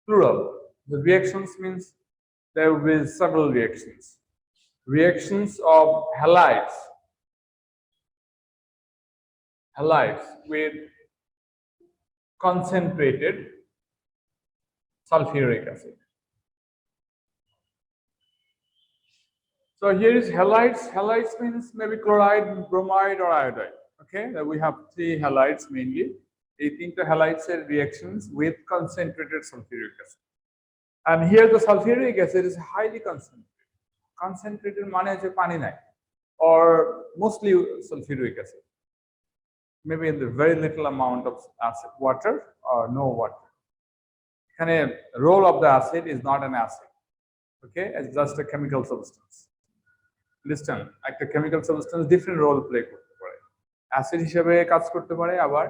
plural. The reactions means there will be several reactions. Reactions of halides with concentrated sulfuric acid. So here is halides. Halides means maybe chloride, bromide, or iodide. Okay, we have three halides mainly. These halides are reactions with concentrated sulfuric acid. And here the sulfuric acid is highly concentrated. Concentrated means hoche pani nai, or mostly sulfuric acid. Maybe in the very little amount of acid, water or no water. The role of the acid is not an acid. Okay, it's just a chemical substance. Understand? একটা chemical substance different role play করতে পারে। Acid হিসেবে কাজ করতে পারে, আবার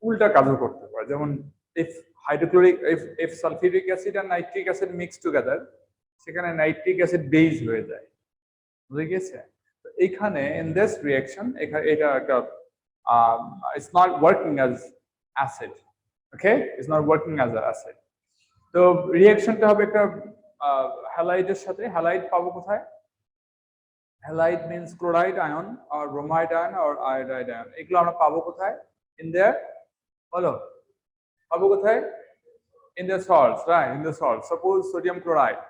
উল্টা কাজও করতে পারে। যেমন if sulfuric acid and nitric acid mix together, সেখানে nitric acid base হয়ে যায়। বুঝে গেছে? তো এখানে in this reaction এটা একটা it's not working as acid. Okay, it's not working as an acid. তো রিঅ্যাকশনটা হবে একটা হ্যালাইডের সাথে। হ্যালাইড পাবো কোথায়? Halide means chloride ion or bromide ion or iodide ion। এগুলো আমরা পাবো কোথায়? in their বলো পাবো কোথায়? in the salts, right? in the salt, suppose sodium chloride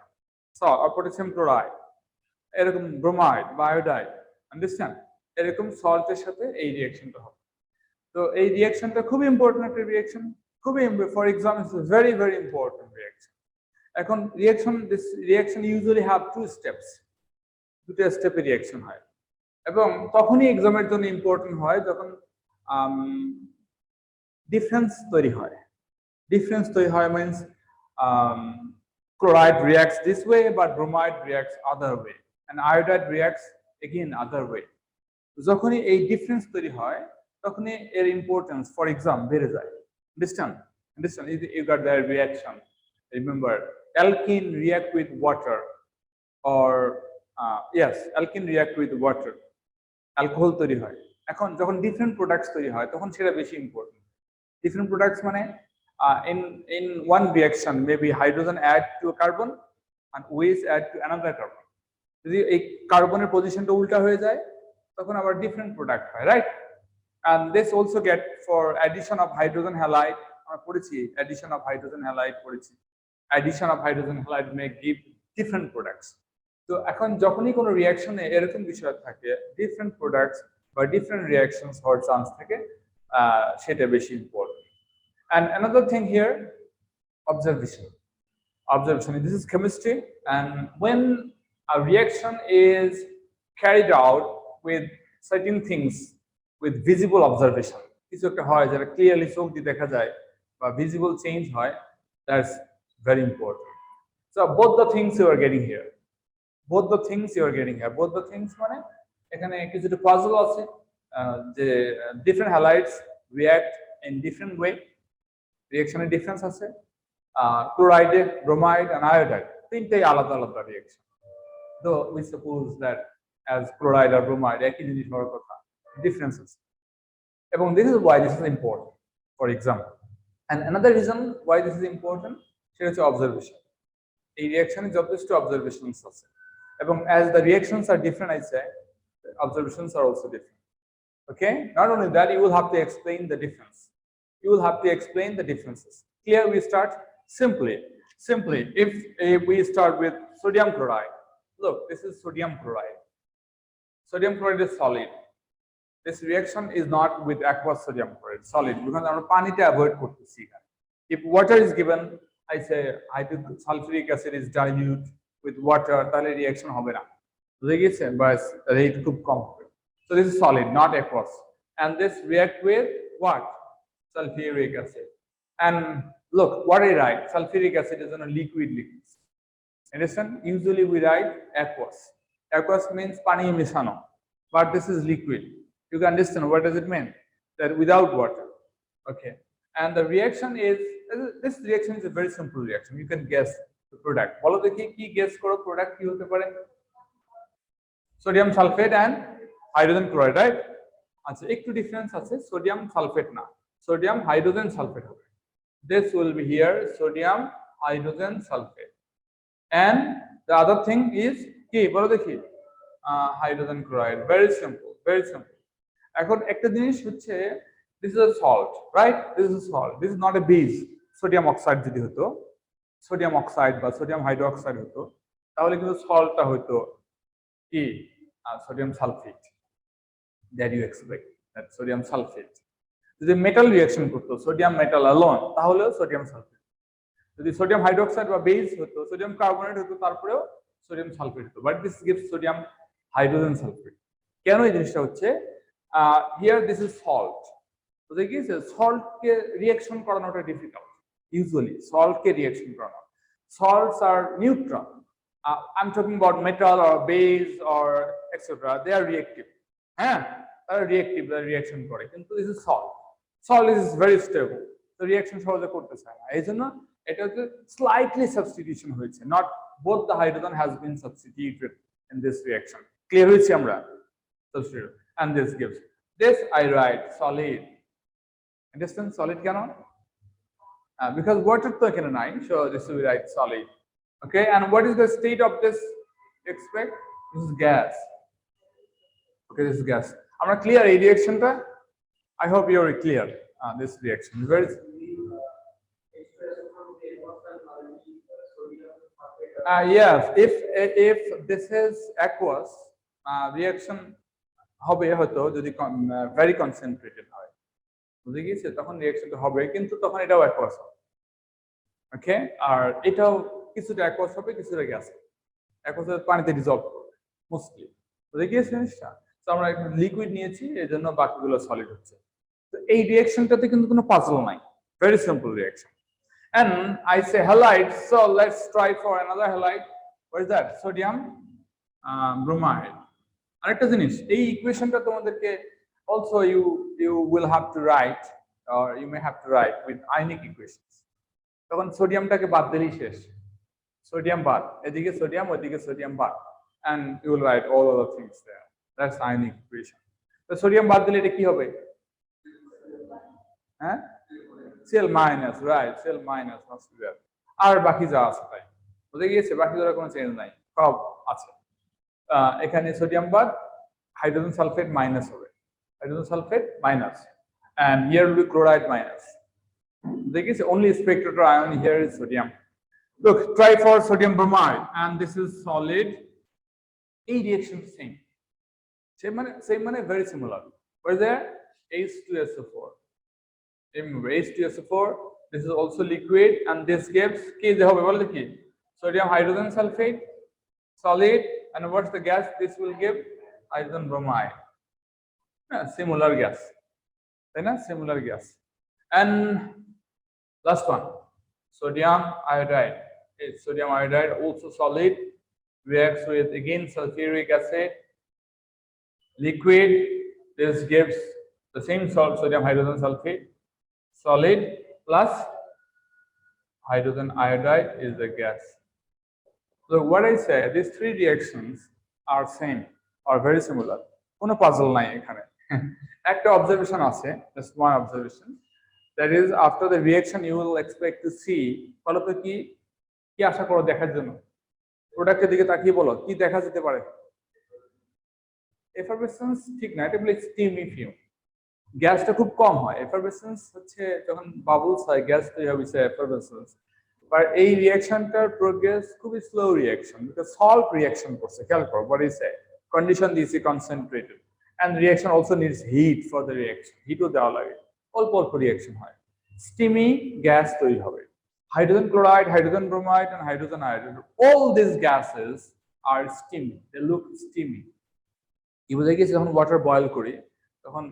salt or potassium chloride, এরকম bromide বা iodide, understand? এরকম সল্টের সাথে এই রিঅ্যাকশনটা হবে। তো এই রিঅ্যাকশনটা খুব ইম্পর্টেন্ট একটা রিঅ্যাকশন, খুবই for example it's a very very important reaction. এখন this reaction usually have two steps, দুটো স্টেপে রিঅ্যাকশন হয়, এবং তখনই এক্সামের জন্য ইম্পর্টেন্ট হয় যখন ডিফারেন্স তৈরি হয়। ডিফারেন্স তৈরি হয় means chloride reacts this way but bromide reacts other way and iodide reacts again other way. যখনই এই ডিফারেন্স তৈরি হয় তখনই এর ইম্পর্টেন্স ফর এক্সাম বেড়ে যায়। Understand? You got the reaction. Remember, alkene react with water, or yes, alkene react with water. Alcohol তৈরি হয়। এখন যখন ডিফারেন্ট প্রোডাক্টস তৈরি হয় তখন সেটা বেশি ইম্পর্টেন্ট। ডিফারেন্ট প্রোডাক্টস মানে in one reaction maybe hydrogen add to a carbon and OH add to another carbon. যদি এই কার্বনের পজিশনটা উল্টা হয়ে যায় তখন আবার ডিফারেন্ট প্রোডাক্ট হয়, right? And this also get for addition of hydrogen halide, আমরা পড়েছি addition of hydrogen halide পড়েছি। Addition of hydrogen halide may give different products. তো এখন যখনই কোনো রিঅ্যাকশনে এরকম বিষয় থাকে ডিফারেন্ট প্রোডাক্টস বা ডিফারেন্ট রিঅ্যাকশনস হওয়ার চান্স থাকে, সেটা বেশি important. And another thing here, observation. This is chemistry, and when a reaction is carried out with certain things with visible observation, কিছু একটা হয় যেটা ক্লিয়ারলি চোখ দিয়ে দেখা যায় বা ভিজিবল চেঞ্জ হয়, that's very important. So both the things you are getting here, both the things মানে এখানে কিছুটা পাজল আছে যে different halides react in different way, রিঅ্যাকশনের ডিফারেন্স আছে। ক্লোরাইডে, ব্রোমাইড and iodide তিনটেই আলাদা আলাদা রিঅ্যাকশন। তো we suppose that as chloride or bromide একই জিনিস হওয়ার কথা, differences. এবং this is why this is important for example. And another reason why this is important সেটা হচ্ছে observation. এই রিঅ্যাকশনে যথেষ্ট observations আছে, এবং as the reactions are different, I say the observations are also different. Okay, not only that, you will have to explain the difference. You will have to explain the differences. Here we start simply. If we start with sodium chloride, look, this is sodium chloride. Sodium chloride is solid. This reaction is not with aqueous sodium chloride, solid, because আমরা পানিতে avoid করতেছি। If water is given, I say sulfuric acid is dilute with water, তাহলে reaction হবে না। বুঝে গেছে? বাস rate খুব কম হবে। So this is solid, not aqueous, and this react with what? Sulfuric acid. And look, what I write, sulfuric acid is on a liquid. Understand? Usually we write aqueous. Aqueous means pani mishano, but this is liquid. You can understand what does it mean? That without water. Okay. And the reaction is, this reaction is a very simple reaction. You can guess the product. Bolo dekhi ki guess koro product ki hote pare? Sodium sulfate and hydrogen chloride, right? আচ্ছা, একটু difference আছে, sodium sulphate না, sodium hydrogen sulphate হবে। this will be here sodium hydrogen sulfate, and the other thing is কি বলো দেখি hydrogen chloride. Very simple, very simple. এখন একটা জিনিস হচ্ছে this is a salt, right? This is a salt, this is not a base. Sodium oxide যদি হতো, sodium oxide বা sodium hydroxide হতো, তাহলে কিন্তু সল্টটা হতো কি sodium sulfate, that you expect, that sodium sulfate. যদি মেটাল রিঅ্যাকশন করতো সোডিয়াম মেটাল অ্যালোন তাহলেও সোডিয়াম সালফেট, যদি সোডিয়াম হাইড্রোক্সাইড বা বেস হতো সোডিয়াম কার্বনেট হতো তারপরেও সোডিয়াম সালফেট হতো, but this gives sodium hydrogen sulphate. কেন এই জিনিসটা হচ্ছে হিয়ার দিস ইজ সল্ট, বুঝে গিয়েছে? সল্টকে রিঅ্যাকশন করানোটা ডিফিকাল্ট, ইউজুয়ালি সল্টকে রিঅ্যাকশন করানো, salts are neutral, I am talking about metal or base or etcetera, they are reactive, হ্যাঁ তারা রিঅ্যাক্টিভ, রিঅ্যাকশন করে, কিন্তু this is salt, salt is very stable, the reaction সহজে করতে চায় না, এইজন্য এটা হচ্ছে slightly substitution হয়েছে, not both the hydrogen has been substituted in this reaction. Clear হয়েছে আমরা? Substitute, and this gives this I write solid. Understand solid কেন? Because water তো এখানে নাই, so this we write solid. Okay, and what is the state of this? Expect this is gas. Okay, this is gas. আমরা clear এই রিঅ্যাকশনটা? I hope you are clear. This reaction is very. Yes, if this is aqueous, reaction হবে হয়তো যদি very concentrated হয়, বুঝে গিয়েছে? তখন রিঅ্যাকশনটা হবে, কিন্তু তখন এটাও aqueous হবে। ওকে, আর এটাও কিছুটা aqueous হবে, কিছুটা গ্যাস হবে, aqueous পানিতে ডিসলভ করবে মোস্টলি, বুঝে গিয়েছে জিনিসটা? তো আমরা এখন লিকুইড নিয়েছি, এজন্য বাকিগুলো সলিড হচ্ছে। তো এই রিঅ্যাকশনটাতে কিন্তু কোনো পাজল নাই, very simple reaction. And I say halide, so let's try for another halide. What is that? Sodium bromide. আরেকটা জিনিস, এই ইকুয়েশনটা তোমাদেরকে also you will have to write, or you may have to write with ionic equations. তখন সোডিয়ামটাকে বাদ দিলেই শেষ, sodium বাদ, এদিকে সোডিয়াম ওইদিকে সোডিয়াম বাদ, and you will write all other things there. That's ionic equation. তো সোডিয়াম বাদ দিলে এটা কি হবে? হ্যাঁ, Cl minus, right? Cl minus must be there. আর বাকি যা আছে তাই, বুঝে গিয়েছে? বাকি ধরে কোনো চেঞ্জ নাই, সব আছে। এখানে সোডিয়াম বাদ, হাইড্রোজেন সালফেট মাইনাস হবে, hydrogen sulphate minus, and here will be chloride minus. বুঝে গিয়েছে? Only spectrator ion here is sodium. Look, try for sodium bromide, and this is solid. এই রিঅ্যাকশন same মানে very similar. What is there? H2SO4. Remember H2SO4, this is also liquid, and this gives কি হবে বল দেখি? Sodium hydrogen sulfate, solid, and what's the gas this will give? Hydrogen bromide. Similar gas, তাই না? Similar gas. And last one, sodium iodide. Sodium iodide also solid, reacts with again sulfuric acid, liquid. This gives the same salt, sodium hydrogen sulfate, solid, plus hydrogen iodide is the gas. So what I say, these three reactions are same or very similar. কোনো puzzle নাই এখানে। একটা observation আছে, just one observation, that is after the reaction you will expect to see, বলো তো কি কি আশা করো দেখার জন্য? প্রোডাক্টের দিকে তাকিয়ে বলো কি দেখা যেতে পারে? এফারভেসেন্স ঠিক না, এটা বলে স্টিমি ফিউম, গ্যাসটা খুব কম হয়। এফারভেসেন্স হচ্ছে যখন বাবলস হয় গ্যাস তৈরি হবে, সে এফারভেসেন্স। বাট এই রিঅ্যাকশনটার প্রোগ্রেস খুবই slow reaction, because salt reaction করছে। খেয়াল করো what is say condition দিয়েছি concentrated, and reaction also needs heat for the reaction, হিটও দেওয়া লাগে, অল্প অল্প রিঅ্যাকশন হয়, স্টিমি গ্যাস তৈরি হবে। Hydrogen chloride, hydrogen bromide, and hydrogen iodide, all these gases are steamy, they look steamy. কি বোঝা গেছে? যখন ওয়াটার বয়েল করি তখন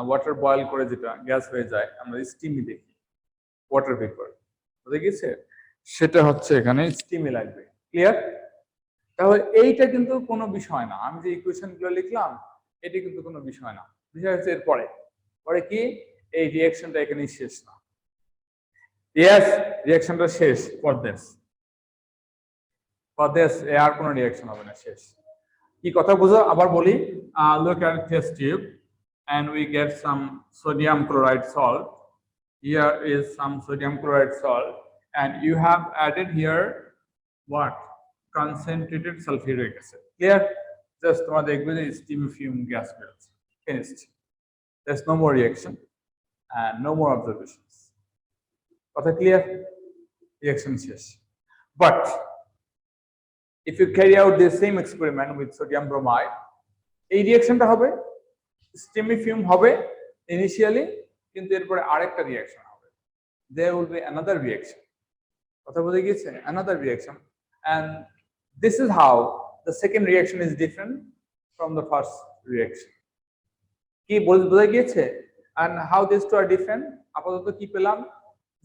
ওয়াটার বয়েল করে যেটা গ্যাস হয়ে যায় আমরা স্টিমি দেখি, ওয়াটার ভেপার, বুঝে গেছে? সেটা হচ্ছে এখানে স্টিমি লাগবে। ক্লিয়ার? তাহলে এইটা কিন্তু কোনো বিষয় না, আমি যে ইকুয়েশন গুলো লিখলাম এটা কিন্তু কোনো বিষয় না, বিষয় হচ্ছে এরপরে পরে কি এই রিঅ্যাকশনটা এখানেই শেষ না। ইয়েস, রিঅ্যাকশনটা শেষ, ফর দিস আর কোনো রিঅ্যাকশন হবে না, শেষ। কি কথা বুঝো? আবার বলি, look at test tube and we get some sodium chloride salt. here is some sodium chloride salt and you have added here what concentrated sulfuric acid clear just তোমার দেখবে যে steam fume gas beroচ্ছে finished there's no more reaction and no more observations কথা clear reaction শেষ but if you carry out the same experiment with sodium bromide এই রিঅ্যাকশনটা হবে steamy fume হবে initially কিন্তু এরপরে আরেকটা রিঅ্যাকশন হবে there will be another reaction কথা বুঝে গিয়েছে another reaction and this is how the second reaction is different from the first reaction কি বুঝে গিয়েছে and how these two are different আপাতত কি পেলাম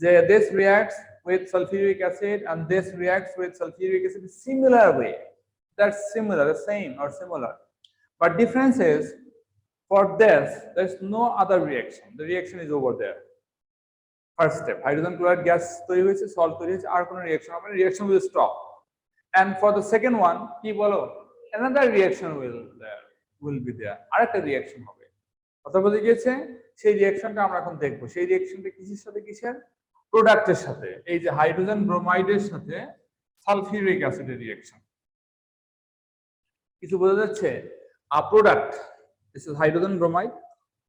যে this reacts with sulfuric acid and this reacts with sulfuric acid in similar way that's similar the same or similar but difference is for this there's no other reaction the reaction is over there first step hydrogen chloride gas তৈরি হয়েছে salt তৈরি হয়েছে আর কোনো reaction হবে না reaction will stop and for the second one কি বলো another reaction will be there আরেকটা reaction হবে কথা বুঝে গিয়েছে সেই রিঅ্যাকশনটা আমরা এখন দেখব সেই রিঅ্যাকশনটা কিসের সাথে কিসের প্রোডাক্টের সাথে এই যে হাইড্রোজেন ব্রোমাইডের সাথে সালফিউরিক অ্যাসিডের রিঅ্যাকশন কিছু বোঝা যাচ্ছে a product this is hydrogen bromide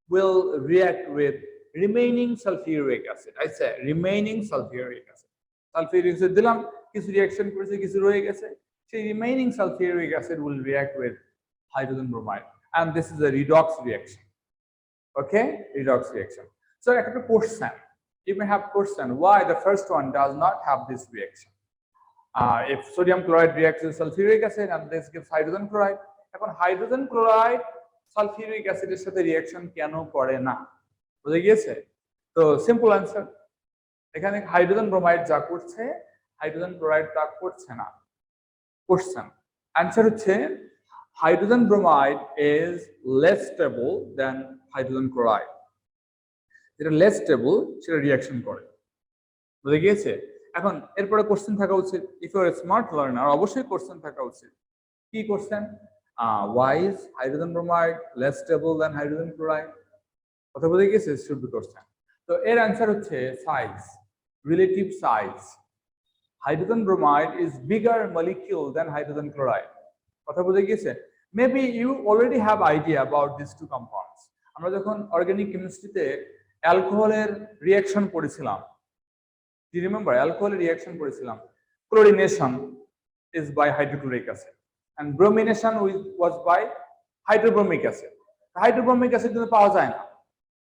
will react with remaining sulfuric acid I say remaining sulfuric acid sulfuric acid দিলাম কিছু রিঅ্যাকশন করেছে কিছু রয়ে গেছে সেই remaining sulfuric acid will react with hydrogen bromide and this is a redox reaction okay redox reaction so একটা question you may have question why the first one does not have this reaction if sodium chloride reacts with sulfuric acid and this gives hydrogen chloride এখন hydrogen chloride sulphuric অ্যাসিডের সাথে reaction কেন করে না বুঝে গিয়েছে তো সিম্পল आंसर এখানে হাইড্রোজেন ব্রোমাইড যা করছে হাইড্রোজেন ক্লোরাইড তা করছে না কোশ্চেন आंसर হচ্ছে hydrogen bromide is less stable than hydrogen chloride যেটা লেস স্টেবল সেটা রিঅ্যাকশন করে বুঝে গিয়েছে এখন এরপরে কোশ্চেন থাকা উচিত if you are smart learner অবশ্যই কোশ্চেন থাকা উচিত কি question why is hydrogen bromide less stable than hydrogen chloride কথা বুঝে গিয়েছে should be question তো এর आंसर হচ্ছে size relative size hydrogen bromide is bigger molecule than hydrogen chloride কথা বুঝে গিয়েছে maybe you already have idea about these two compounds আমরা যখন অর্গানিক কেমিস্ট্রিতে অ্যালকোহলের রিঅ্যাকশন পড়েছিলাম do you remember অ্যালকোহলের রিঅ্যাকশন পড়েছিলাম chlorination is by hydrochloric acid and bromination was by hydrobromic acid hydrobromic acid কিন্তু পাওয়া যায় না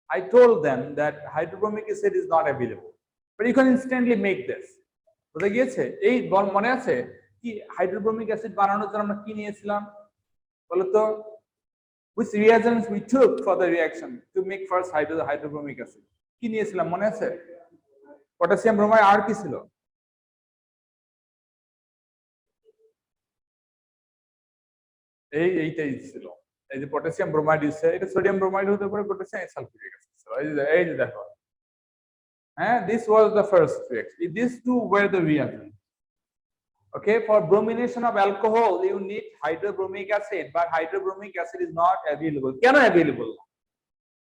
I told them that hydrobromic acid is not available but you can instantly make this বুঝে গিয়েছে এই মনে আছে কি হাইড্রোব্রোমিক অ্যাসিড বানানোর জন্য আমরা কি নিয়েছিলাম বলো তো which reagents we took for the reaction to make first hydrobromic acid কি নিয়েছিলাম মনে আছে পটাশিয়াম ব্রোমাইড আর কি ছিল এইটাই ছিল এই যে পটাশিয়াম ব্রোমাইড দিচ্ছে এটা সোডিয়াম ব্রোমাইড হতে পারে পটাশিয়াম সালফিউরিক অ্যাসিড ছিল এই যে দেখো হ্যাঁ this was the first reaction these two were the reagents okay for bromination of alcohol you need hydrobromic acid but hydrobromic acid is not available কেন available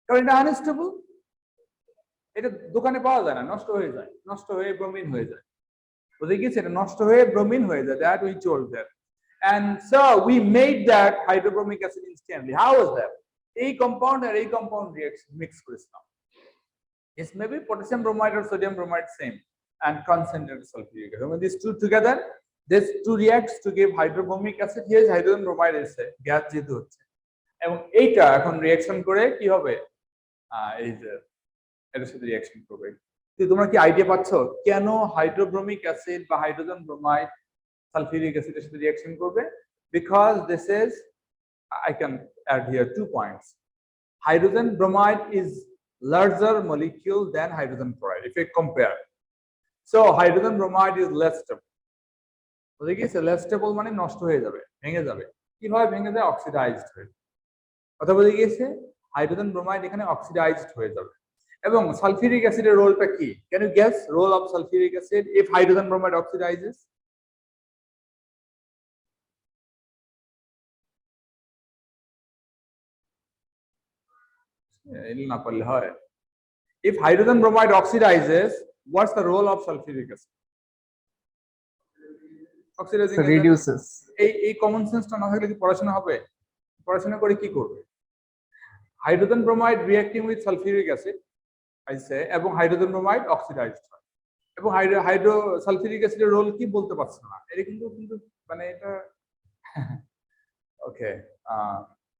কারণ এটা unstable এটা দোকানে পাওয়া যায় না নষ্ট হয়ে ব্রোমিন হয়ে যায় বুঝে গিয়েছে এটা নষ্ট হয়ে ব্রোমিন হয়ে যায় that we told them and so we made that hydrobromic acid instantly how was that এই কম্পাউন্ড আর এই কম্পাউন্ড রিঅ্যাকশন মিক্স করেছিলাম it may be potassium bromide or sodium bromide same and concentrated sulfuric acid when these two together this two reacts to give hydrobromic acid here is hydrogen bromide এসে gas যেহেতু হচ্ছে এবং এইটা এখন reaction করে কি হবে এই যে এটার সাথে রিঅ্যাকশন করবে তোমরা কি আইডিয়া পাচ্ছ কেন হাইড্রোব্রোমিক অ্যাসিড বা হাইড্রোজেন ব্রোমাইড সালফিউরিক অ্যাসিডের সাথে রিঅ্যাকশন করবে because this is I can add here 2 points hydrogen bromide is larger molecule than hydrogen chloride if you compare so hydrogen bromide is less stable বুঝে গিয়েছে less stable মানে নষ্ট হয়ে যাবে ভেঙে যাবে কিভাবে ভেঙে যায় অক্সিডাইজড হয়ে কথা বুঝে গিয়েছে হাইড্রোজেন ব্রোমাইড এখানে অক্সিডাইজড হয়ে যাবে এবং সালফিউরিক অ্যাসিডের রোলটা কি can you guess role of sulphuric acid if hydrogen bromide oxidises এল না পারলে হয় If hydrogen bromide oxidizes, what's the role of sulfuric acid? Oxidizing agent. Reduces. এই কমন সেন্সটা না থাকলে কি পড়াশোনা হবে? পড়াশোনা করে কি করবে? Hydrogen bromide reacting with sulfuric acid, I say, এবং hydrogen bromide oxidized হয় এবং হাইড্রো সালফিউরিক অ্যাসিডের রোল কি বলতে পারছে না, এটা কিন্তু মানে এটা ওকে।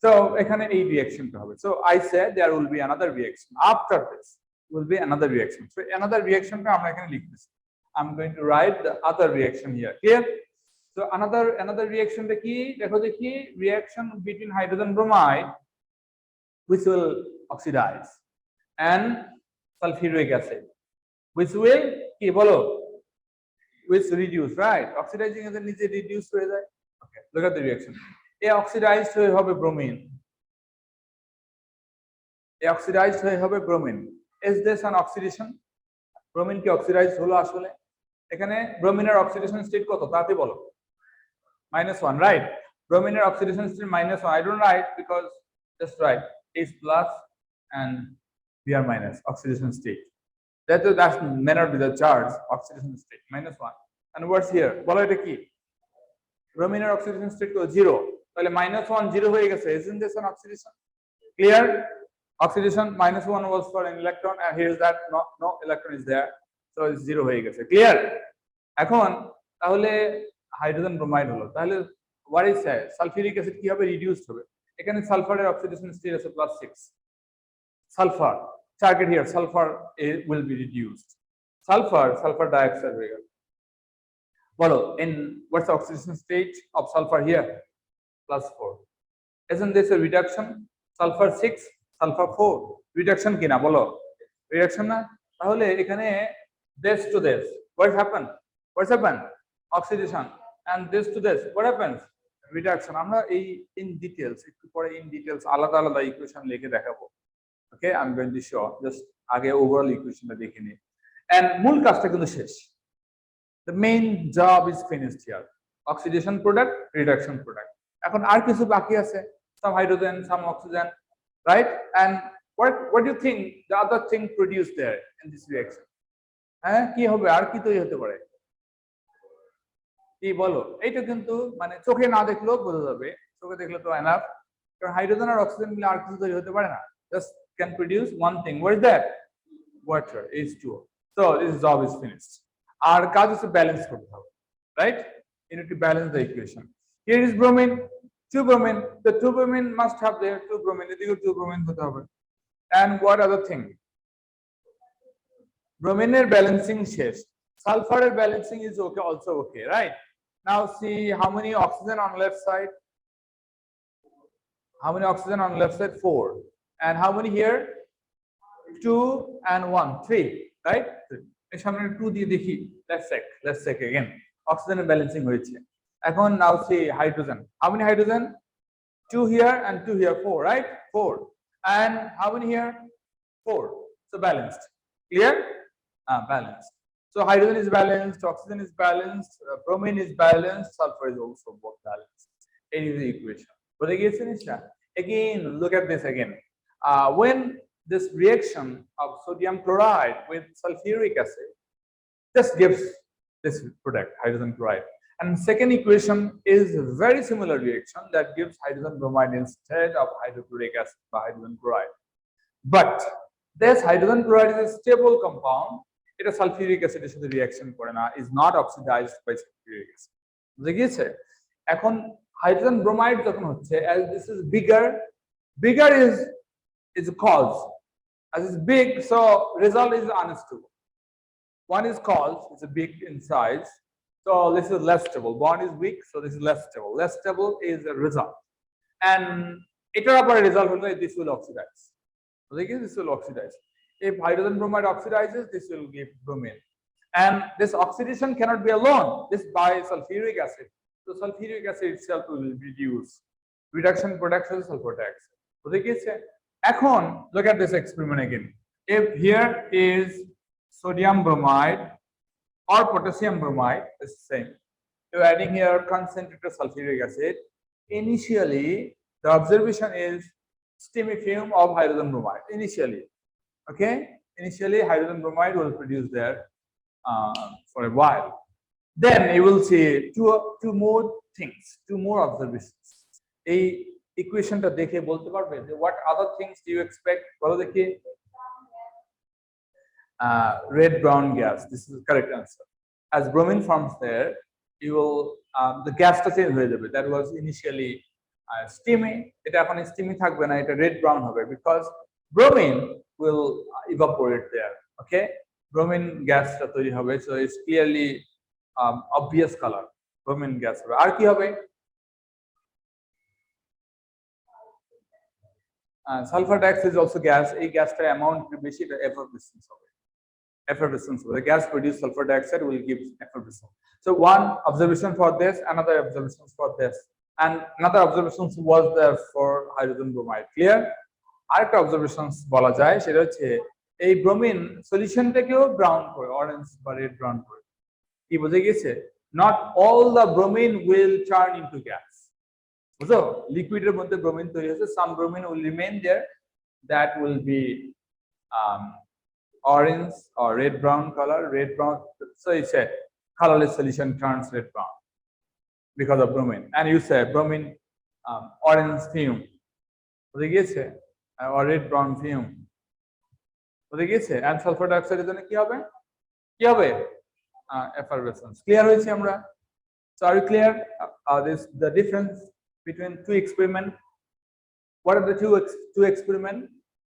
So এখানে এই রিঅ্যাকশনটা হবে। So I say there will be another reaction after this, will be another reaction. So another reactionটা আমরা এখানে লিখতেছি। I'm going to write the other reaction here. Clear? So another reaction টা কি দেখো দেখি, reaction between hydrogen bromide which will oxidize and sulfuric acid which will কি বলো, which reduce, right? Oxidizing agent নিচে reduce হয়ে যায়। Okay, look at the reaction. A oxidized হয়ে হবে bromine, A oxidized হয়ে হবে bromine. Is this an oxidation? Bromine কি oxidized হলো আসলে? এখানে bromine এর oxidation state কত তাতে বলো? -1, right? Bromine এর oxidation state -1. I don't write because just write H plus and Br minus oxidation state. That's manner with the charge oxidation state -1. And what's here? বলো এটা কি? Bromine এর oxidation state কত? 0. তাহলে -1 0 হয়ে গেছে। Isn't this an oxidation? Clear? Oxidation -1 was for an electron and here is that no electron is there, so it's 0 হয়ে গেছে। Clear? এখন তাহলে হাইড্রোজেন ব্রোমাইড হলো, তাহলে what is that? Sulphuric acid কি হবে? রিডিউসড হবে। এখানে সালফারের অক্সিডেশন স্টেট আছে +6, sulphur target here, sulfur will be reduced, sulfur dioxide হয়ে গেল। বলো in what's the oxidation state of sulfur here? +4. Isn't this a reduction? Sulfur 6, sulfur 4, reduction কিনা বলো? reduction না? তাহলে এখানে this to this, what's happened? Oxidation. And this to this, what happens? Reduction. আমরা এই in details একটু পরে in details আলাদা আলাদা ইকুয়েশন লিখে দেখাবো। Okay, I'm going to show just আগে ওভারঅল ইকুয়েশনটা দেখে নিই। And মূল কাজটা কিন্তু শেষ। The main job is finished here. Oxidation product, reduction product. এখন আর কিছু বাকি আছে, some hydrogen, some oxygen, right? And what do you think the other thing produced there in this reaction? হ্যাঁ কি হবে, আর কি তৈরি হতে পারে? কি বলো? এইটা কিন্তু মানে চোখে না দেখলেও বোঝা যাবে, চোখে দেখলে তো এনাফ, কারণ হাইড্রোজেন আর অক্সিজেন মিলে আর কিছু তৈরি হতে পারে না। Just can produce one thing. What is that? Water, H2O. So this job is finished. Our কাজ হচ্ছে ব্যালেন্স করতে হবে, right? You need to balance the equation. Here is bromine, 2 bromine. The 2 bromine must have there 2 bromine. এদিকে 2 bromine হতে হবে। And what other thing? Bromine এর balancing শেষ। Sulfur এর balancing is okay, also okay, right? Now see how many oxygen on left side? How many oxygen on left side? 4. And how many here? 2 and 1, 3, right? এর সামনে 2 দিয়ে দেখি। Let's check again. Oxygen balancing হয়েছে। এখন now see hydrogen. How many hydrogen? 2 here and 2 here, 4, right? 4. And how many here? 4. So balanced. Clear? Balanced. So hydrogen is balanced, oxygen is balanced, bromine is balanced, sulfur is also both balanced. It is the equation. But again, look at this again. When this reaction of sodium chloride with sulfuric acid just gives this product, hydrogen chloride. And second equation is a very similar reaction that gives hydrogen bromide instead of hydrochloric acid by hydrogen chloride. But this hydrogen chloride is a stable compound. এটা sulphuric অ্যাসিডের সাথে reaction করে না, is not oxidized by sulfuric acid. বুঝে গিয়েছে? এখন hydrogen bromide যখন হচ্ছে, as this is bigger is a cause, as it's big, so result is unstable. One is cause, it's a big in size, so this is less stable. Bond is weak, so this is less stable. Less stable is a result, and এটার আবার result হলে this will oxidize. বুঝে গিয়েছে? This will oxidize. If hydrogen bromide oxidizes, this will give bromine, and this oxidation cannot be alone. This by sulfuric acid, so sulfuric acid itself will reduce. Reduction production sulfur dioxide. বুঝে গিয়েছে? এখন look at this experiment again. If here is sodium bromide or potassium bromide, it's the same. You're adding here concentrated sulfuric acid. Initially, the observation is steamy film of hydrogen bromide. Initially, okay. initially hydrogen bromide will produce there for a while. Then you will see two more things, two more observations. এই ইকুয়েশনটা দেখে বলতে পারবে যে what other things do you expect? বলো দেখি। Red brown gas. This is the correct answer. As bromine forms there, you will the gas টা change হয়ে যাবে. That was initially steamy. এটা এখন steamy থাকবে না, এটা red brown হবে because bromine will evaporate there. Okay, bromine gas টা তৈরি হবে, so it's clearly obvious color. Bromine gas হবে। আর কি হবে? Sulfur dioxide is also gas. এই গ্যাসটার অ্যামাউন্ট বেশি, এটা effervescence হবে। Effervescence. The gas produced sulfur dioxide will give effervescence. So one observation for this, another observation for this, and another observation was there for hydrogen bromide. Clear? আরেকটা observations বলা যায় সেটা হচ্ছে এই ব্রোমিন সলিউশনটাকেও ব্রাউন করে, orange বা red brown করে। কি বুঝে গেছে? Not all the bromine will turn into gas. বুঝো? লিকুইডের মধ্যে ব্রোমিন তৈরি হচ্ছে, some bromine will remain there, that will be orange or red brown color, red brown. So you say colorless solution turns red brown because of bromine, and you say bromine orange fume, বুঝে গেছে, or red brown fume, বুঝে গেছে, and sulfur dioxide এর জন্য কি হবে? কি হবে? Effervescence. Clear হয়েছে আমরা? So are you clear? This the difference between two experiments. What are the two experiments?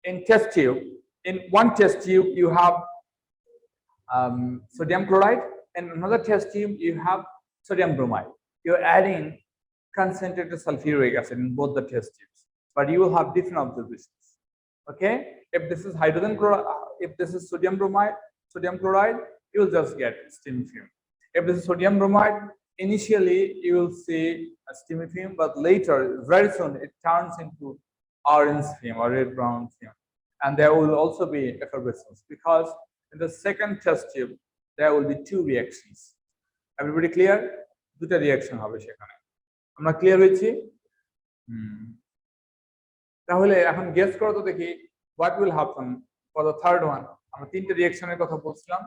In test tube, in one test tube you have sodium chloride, and another test tube you have sodium bromide. You're adding concentrated sulfuric acid in both the test tubes, but you will have different observations. Okay, if this is hydrogen chloride, if this is sodium bromide, sodium chloride, you will just get steamy fume. If this is sodium bromide, initially you will see a steamy fume, but later, very soon, it turns into orange fume or red brown fume, and there will also be effervescence because in the second test tube there will be two reactions. Everybody clear? দুটো reaction হবে সেখানে। আমরা clear হয়েছি? তাহলে এখন guess করো তো দেখি what will happen for the third one. আমরা তিনটে রিঅ্যাকশনের কথা বলছিলাম।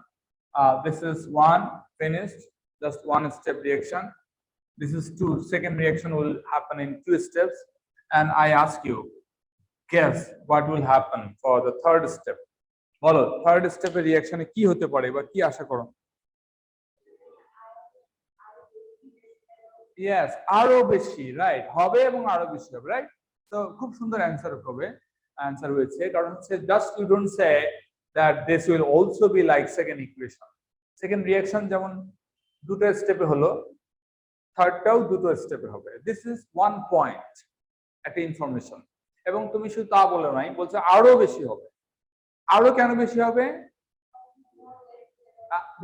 This is one finished, just one step reaction. This is two. Second reaction will happen in two steps, and I ask you, guess what will happen for the third step. বলো third স্টেপের রিঅ্যাকশনে কি হতে পারে বা কি আশা করো? Yes, আরো বেশি, right, হবে এবং আরো বেশি হবে, রাইট। তো খুব সুন্দর অ্যান্সার হয়েছে, কারণ হচ্ছে just you don't say that this will also be like second equation. Second reaction যেমন দুটো স্টেপে হলো, থার্ডটাও দুটো স্টেপে হবে। দিস ইজ ওয়ান পয়েন্ট, একটা ইনফরমেশন। এবং তুমি শুধু তা বলে নাই, বলছো আরো বেশি হবে। আরো কেন বেশি হবে?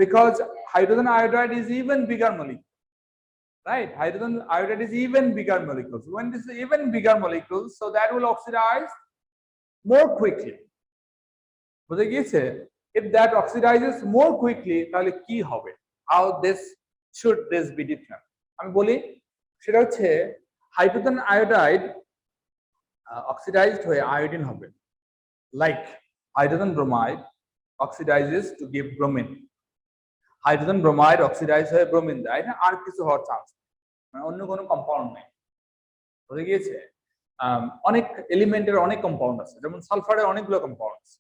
Because hydrogen iodide is even bigger molecule. Right, hydrogen iodide is even bigger molecules. When this is even bigger molecules, so that will oxidize more quickly. বুঝে গিয়েছে? If that oxidizes more quickly, তাহলে কি হবে? How should this be different? আমি বলি সেটা হচ্ছে hydrogen iodide oxidised হয়ে আয়োডিন হবে, like hydrogen bromide oxidises to give bromine. Hydrogen bromide oxidise হয়ে ব্রোমিন দেয় না, আর কিছু হওয়ার চান্স মানে অন্য কোনো কম্পাউন্ড নেই। বুঝে গিয়েছে? অনেক এলিমেন্টের অনেক কম্পাউন্ড আছে, যেমন সালফারের অনেকগুলো কম্পাউন্ড আছে,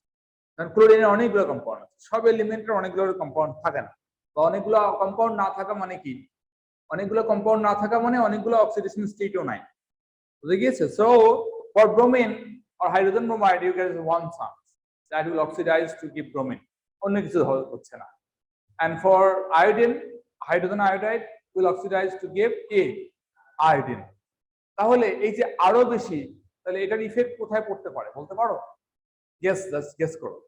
ক্লোরিনের অনেকগুলো কম্পাউন্ড আছে। সব এলিমেন্টের অনেকগুলো কম্পাউন্ড থাকে না, বা অনেকগুলো কম্পাউন্ড না থাকা মানে কি? অনেকগুলো কম্পাউন্ড না থাকা মানে অনেকগুলো অক্সিডেশন স্টেটও নাই। বুঝে গিয়েছে? So for bromine or hydrogen bromide you get one chance that will oxidize to give bromine, অন্য কিছু হচ্ছে না। And for iodine, hydrogen iodide will oxidize to give iodine. তাহলে এই যে আরো বেশি, তাহলে এটার ইফেক্ট কোথায় পড়তে পারে বলতে পারো? গেস করো।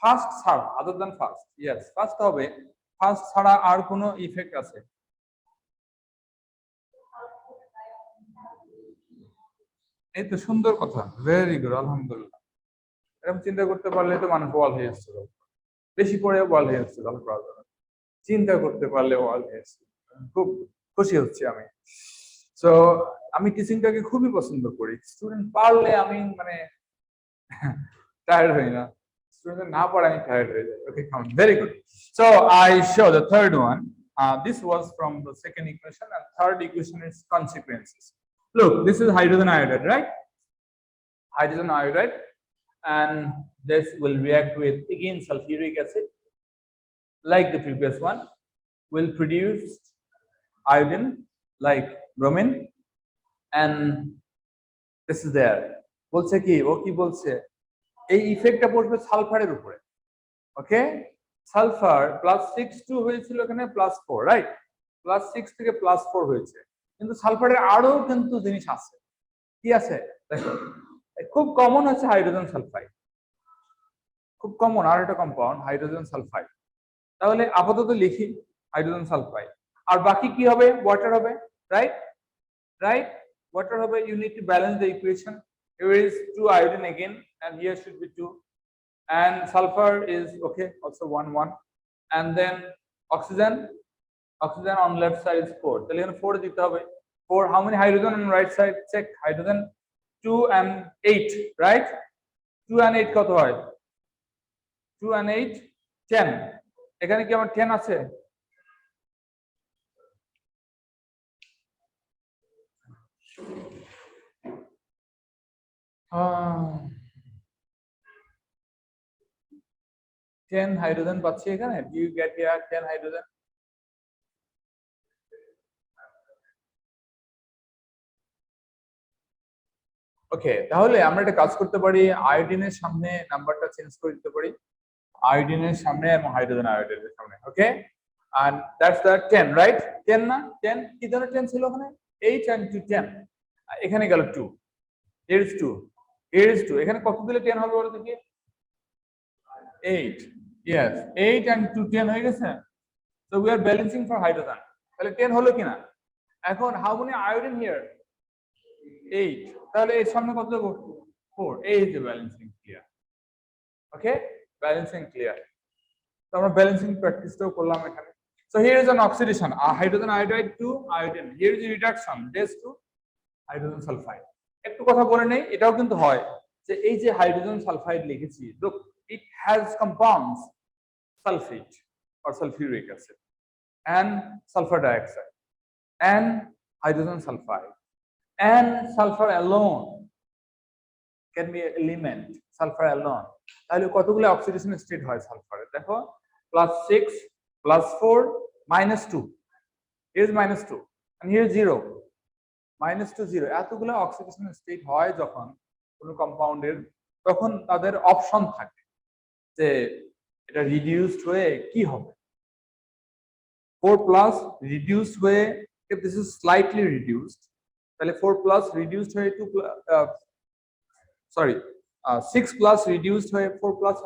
ফার্স্ট ছাড়া, other than first. Yes, first হবে। ফার্স্ট ছাড়া আর কোনো ইফেক্ট আছে? এই তো সুন্দর কথা, ভেরি গুড, আলহামদুলিল্লাহ। এরকম চিন্তা করতে পারলে তো মানুষ বল হয়ে আসছে, বেশি পড়ে বল হয়ে আসছে, চিন্তা করতে পারলে বল হয়ে আসছে। খুব খুশি হচ্ছি আমি। সো আমি টিচিংটাকে খুবই পছন্দ করি। স্টুডেন্ট পারলে আমি মানে tired হই না স্টুডেন্ট না পড়া আমি tired হয়ে যাই okay come on very good so I show the third one this was from the second equation and third equation is consequences look this is hydrogen iodide right hydrogen iodide and this will react with again sulfuric acid like the previous one will produce iodine like bromine and this is there বলছে কি ও কি বলছে এই ইফেক্টটা পড়বে সালফারের উপরে ওকে sulphur +6 হয়েছিল এখানে +4 রাইট +6 থেকে +4 হয়েছে কিন্তু সালফারের আরো কিন্তু জিনিস আছে কি আছে দেখো খুব কমন আছে হাইড্রোজেন সালফাইড খুব কমন আর একটা কম্পাউন্ড হাইড্রোজেন সালফাইড তাহলে আপাতত লিখি হাইড্রোজেন সালফাইড আর বাকি কি হবে ওয়াটার হবে রাইট right water হবে you need to balance the equation here is 2 iodine again and here should be 2 and sulfur is okay also 1 1 and then oxygen on left side is 4 তাহলে এখানে 4 দিতে হবে 4 how many hydrogen on right side check hydrogen 2 and 8 right 2 and 8 কত হয় 2 and 8 10 এখানে কি আমার 10 আছে 10 হাইড্রোজেন পাচ্ছি এখানে do you get here 10 hydrogen ওকে তাহলে আমরা একটা কাজ করতে পারি আয়োডিনের সামনে নাম্বারটা চেঞ্জ করে দিতে পারি আয়োডিনের সামনে এবং হাইড্রোজেন আয়োডাইডের সামনে ওকে and that's the 10 right 10 না 10 কি ধরনের 10 ছিল ওখানে 8 and 2 10 এখানে গেল 2 here is 2 here is 2 এখানে কত দিলে 10 হবে বলো দেখি 8 yes 8 and 2 10 হয়ে গেছে so we are balancing for hydrogen তাহলে 10 হলো কিনা এখন how many iodine here 8 তাহলে এর সামনে কত দেব 4 এই যে balancing clear okay balancing clear তো আমরা ব্যালেন্সিং প্র্যাকটিসটাও করলাম এখানে so here is an oxidation hydrogen iodide to iodine here is a reduction this to hydrogen sulfide একটু কথা বলে নেই এটাও কিন্তু হয় যে এই যে হাইড্রোজেন সালফাইড লিখেছি look it has compounds sulfate or sulfuric acid and sulfur dioxide and hydrogen sulfide and sulfur alone can be an element sulfur alone তাহলে কতগুলো অক্সিডেশন স্টেট হয় সালফারে দেখো +6 +4 -2 here is -2 and here is 0 -2 0 এতগুলো oxidation state হয় যখন কোনো কম্পাউন্ডের তখন তাদের অপশন থাকে যে এটা রিডিউসড হয়ে কি হবে 4+ রিডিউসড হয়ে if this is slightly reduced তাহলে 4+ রিডিউসড হয়ে 6+ রিডিউসড হয়ে 4+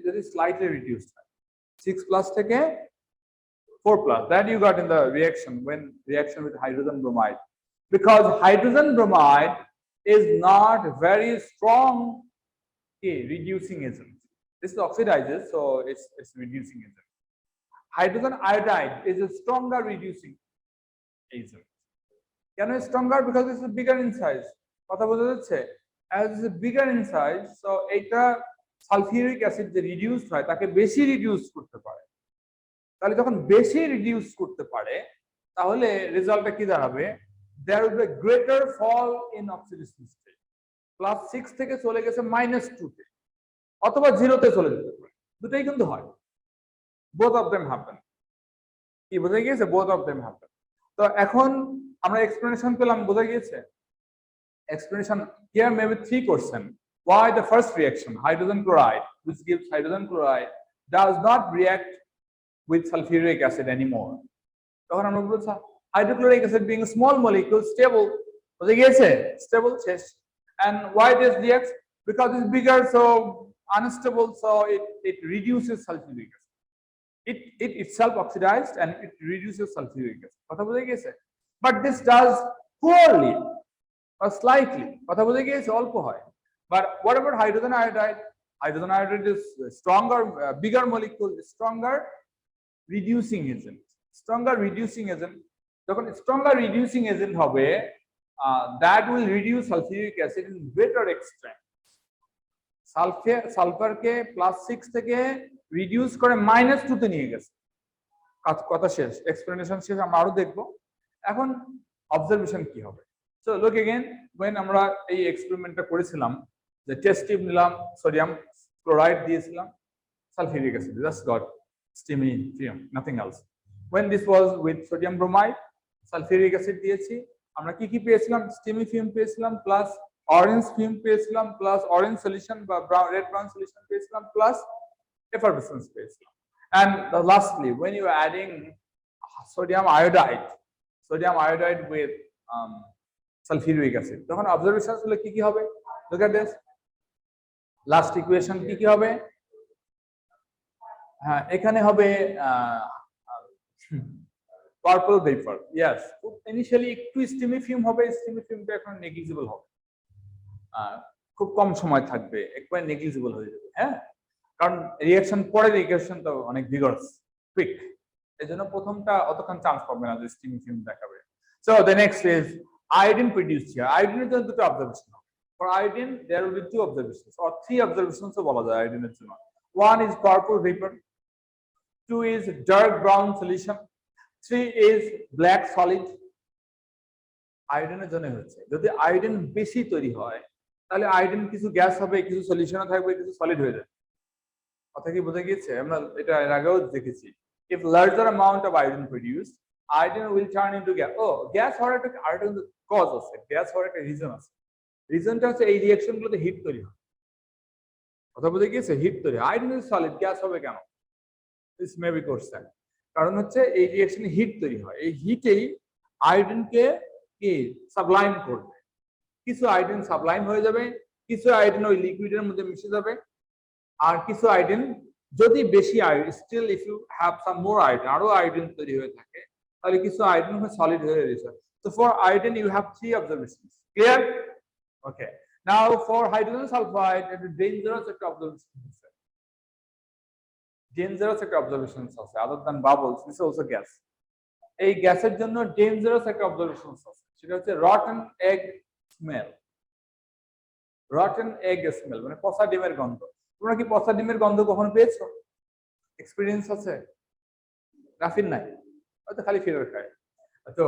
যদি slightly reduced হয় 6+ থেকে 4+ that you got in the reaction when reaction with hydrogen bromide because hydrogen bromide is not very strong reducing agent this oxidizes so it's reducing agent hydrogen iodide is a stronger reducing agent can I stronger because it's bigger in size কথা বোঝা যাচ্ছে as is bigger in size so এটা sulphuric acid যে reduced হয় তাকে বেশি reduce করতে পারে তাহলে যখন বেশি রিডিউস করতে পারে তাহলে রেজাল্টটা কি দাঁড়াবে there will be a greater fall in oxidation state +6 থেকে চলে গেছে -2 তে অথবা 0 তে চলে যেতে পারে দুটোই কিন্তু হয় both of them happen কি বোঝা গিয়েছে both of them happen তো এখন আমরা এক্সপ্লেনেশন পেলাম বোঝা গিয়েছে explanation here may be 3 questions why the first reaction hydrogen chloride which gives hydrogen chloride does not react with sulfuric acid anymore তখন আমরা বলছি hydrochloric acid being a small molecule stable বোঝা গিয়েছে stable and why this reacts because it's bigger so unstable so it reduces sulfuric acid it itself oxidized and it reduces sulfuric acid কথা বোঝা গিয়েছে but this does poorly or slightly কথা বোঝা গিয়েছে অল্প হয় but what about hydrogen iodide is stronger bigger molecule stronger reducing agent যখন stronger reducing agent হবে that will reduce sulfuric acid in greater extent সালফারকে +6 থেকে রিডিউস করে -2 তে নিয়ে গেছে। কথা শেষ, এক্সপ্লেনেশন শেষ, আমরা আরো দেখবো। এখন অবজারভেশন কি হবে? সো লুক এগেইন, when আমরা এই এক্সপেরিমেন্টটা করেছিলাম, যে টেস্ট টিউব নিলাম, সোডিয়াম ক্লোরাইড দিয়েছিলাম, sulphuric acid, just got steamy film, nothing else. when this was with sodium bromide, sulphuric acid দিয়েছি, আমরা কি কি পেয়েছিলাম? স্টিমি ফিল্ম পেয়েছিলাম, প্লাস অরেঞ্জ ফিল্ম পেয়েছিলাম, প্লাস অরেঞ্জ সলিউশন বা রেড ব্রাউন সলিউশন পেয়েছিলাম, প্লাস এফারভেসেন্স পেয়েছিলাম। And lastly, when you are adding sodium iodide with sulfuric acid, তখন অবজারভেশন হলে কি কি হবে? Look at this. Last equation কি কি হবে? হ্যাঁ, এখানে হবে পার্পল ভেপার। ইয়েস, ইনিশিয়ালি একটু স্টিমি ফিল্ম হবে, স্টিমি ফিল্মটা এখন নেগলিজিবল হবে, খুব কম সময় থাকবে, একবারে নেগলিজিবল হয়ে যাবে। হ্যাঁ, কারণ রিঅ্যাকশন পরের রিঅ্যাকশন তো অনেক ভিগারাস, কুইক, এজন্য প্রথমটা অতক্ষণ চান্স পাবে না যে স্টিমি ফিল্ম দেখাবে। So the next is iodine produced here. আয়োডিনের জন্য দুটো অবজারভেশন হবে। For iodine there will be 2 observations or 3 observations বলা যায় আয়োডিনের জন্য। One is purple vapor, 2 is dark brown solution, 3 is black solid. আয়োডিনের জন্য হচ্ছে, যদি আয়োডিন বেশি তৈরি হয় তাহলে আয়োডিন কিছু গ্যাস হবে, কিছু সলিউশনে থাকবে, কিছু সলিড হয়ে যাবে। কথা কি বোঝা গিয়েছে? আমরা এটা এর আগেও দেখেছি। If larger amount of iodine produced, iodine will turn into gas. Gas হওয়ার একটা কজ আছে, গ্যাস হওয়ার একটা রিজন আছে। রিজনটা হচ্ছে এই রিঅ্যাকশন গুলোতে হিট তৈরি হয়। কথা বোঝা গিয়েছে? হিট তৈরি। আয়োডিন ইজ সলিড, গ্যাস হবে কেন? This may be question. কারণ হচ্ছে এই রিঅ্যাকশনে হিট তৈরি হয়, এই হিটেই আয়োডিনকে কি সাবলাইম করবে। কিছু আয়োডিন সাবলাইম হয়ে যাবে, কিছু আয়োডিন ওই লিকুইডের মধ্যে মিশে যাবে, আর কিছু আয়োডিন যদি বেশি still if you have some more iodine, আরো আয়োডিন তৈরি হয়ে থাকে, তাহলে কিছু আয়োডিন সলিড হয়ে রয়েছে। So for iodine you have 3 observations. Clear? Okay. Now for hydrogen sulfide, it is dangerous একটা observation আছে। Dangerous একটা observation আছে, other than bubbles, this is also gas. এই গ্যাসের জন্য ডেঞ্জারাস একটা অবজারভেশন আছে, সেটা হচ্ছে rotten egg smell. Rotten egg smell মানে পচা ডিমের গন্ধ। তোমরা কি পচা ডিমের গন্ধ কখনো পেয়েছো? এক্সপেরিয়েন্স আছে? রাফির নাই, হয়তো খালি ফিরার খায়। তো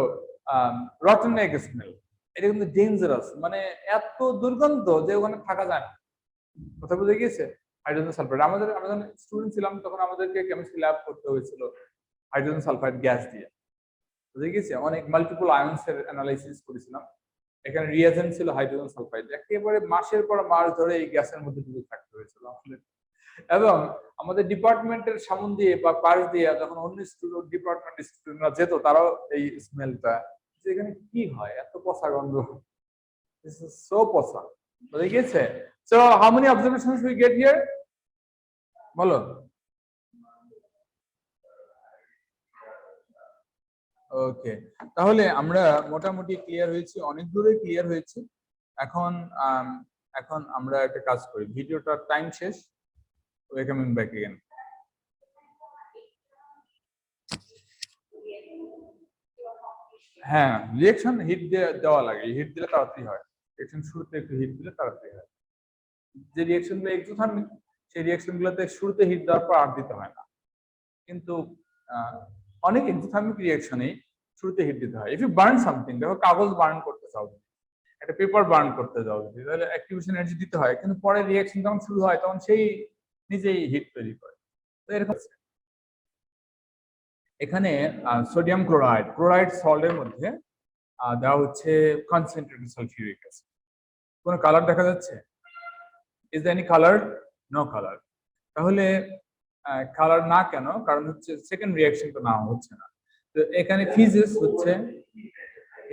রটেন এগ স্মেল, এটা কিন্তু ডেঞ্জারাস, মানে এত দুর্গন্ধ যে ওখানে থাকা যায় না। কথা বুঝে গিয়েছে? হাইড্রোজেন সালফাইড, আমরা যখন স্টুডেন্ট ছিলাম তখন আমাদেরকে কেমিস্ট্রি ল্যাব করতে হয়েছিল হাইড্রোজেন সালফাইড গ্যাস দিয়ে। বুঝে গিয়েছে? অনেক মাল্টিপল আয়নস এর অ্যানালাইসিস করেছিলাম, এখানে রিয়েজেন্ট ছিল হাইড্রোজেন সালফাইড। একেবারে মাসের পর মাস ধরে এই গ্যাসের মধ্যে ডুবে থাকতে হয়েছিল আসলে। এবং আমাদের ডিপার্টমেন্টের সামন দিয়ে বা পাশ দিয়ে যখন অন্য ডিপার্টমেন্ট স্টুডেন্টরা যেত, তারাও এই স্মেলটা, এখানে কি হয় এত পচা গন্ধ, দিস ইজ সো পচা। বুঝে গিয়েছে? So how many observations we get here? বলো। ওকে, তাহলে আমরা মোটামুটি ক্লিয়ার হয়েছি, অনেক দূরে ক্লিয়ার হয়েছি। এখন এখন আমরা একটা কাজ করি, ভিডিওটার টাইম শেষ, we are coming back again. হ্যাঁ, রিঅ্যাকশন হিট দেওয়া লাগে, হিট দিলে তাড়াতাড়ি হয়। রিঅ্যাকশন শুরুতে একটু হিট দিলে তাড়াতাড়ি হয়। যে রিঅ্যাকশনগুলো এক্সোথার্মিক, সেই রিঅ্যাকশনগুলোতে শুরুতে হিট দেওয়ার পর আর দিতে হয় না। কিন্তু অনেক এক্সোথার্মিক রিঅ্যাকশনে শুরুতে হিট দিতে হয়। ইফ ইউ বার্ন সামথিং, দেখো কাগজ বার্ন করতে চাও, একটা পেপার বার্ন করতে যাও, তাহলে অ্যাক্টিভেশন এনার্জি দিতে হয়, কিন্তু পরে রিঅ্যাকশন যখন শুরু হয় তখন সেই নিজেই হিট তৈরি করে। তো এরকম এখানে সোডিয়াম ক্লোরাইড সল্টের মধ্যে দেওয়া হচ্ছে কনসেন্ট্রেটেড সালফিউরিক অ্যাসিড। কোনো কালার দেখা যাচ্ছে? Is there any colour? No colour. তাহলে কালার না কেন? কারণ হচ্ছে সেকেন্ড রিঅ্যাকশনটা না হচ্ছে না। তো এখানে ফিজিস হচ্ছে,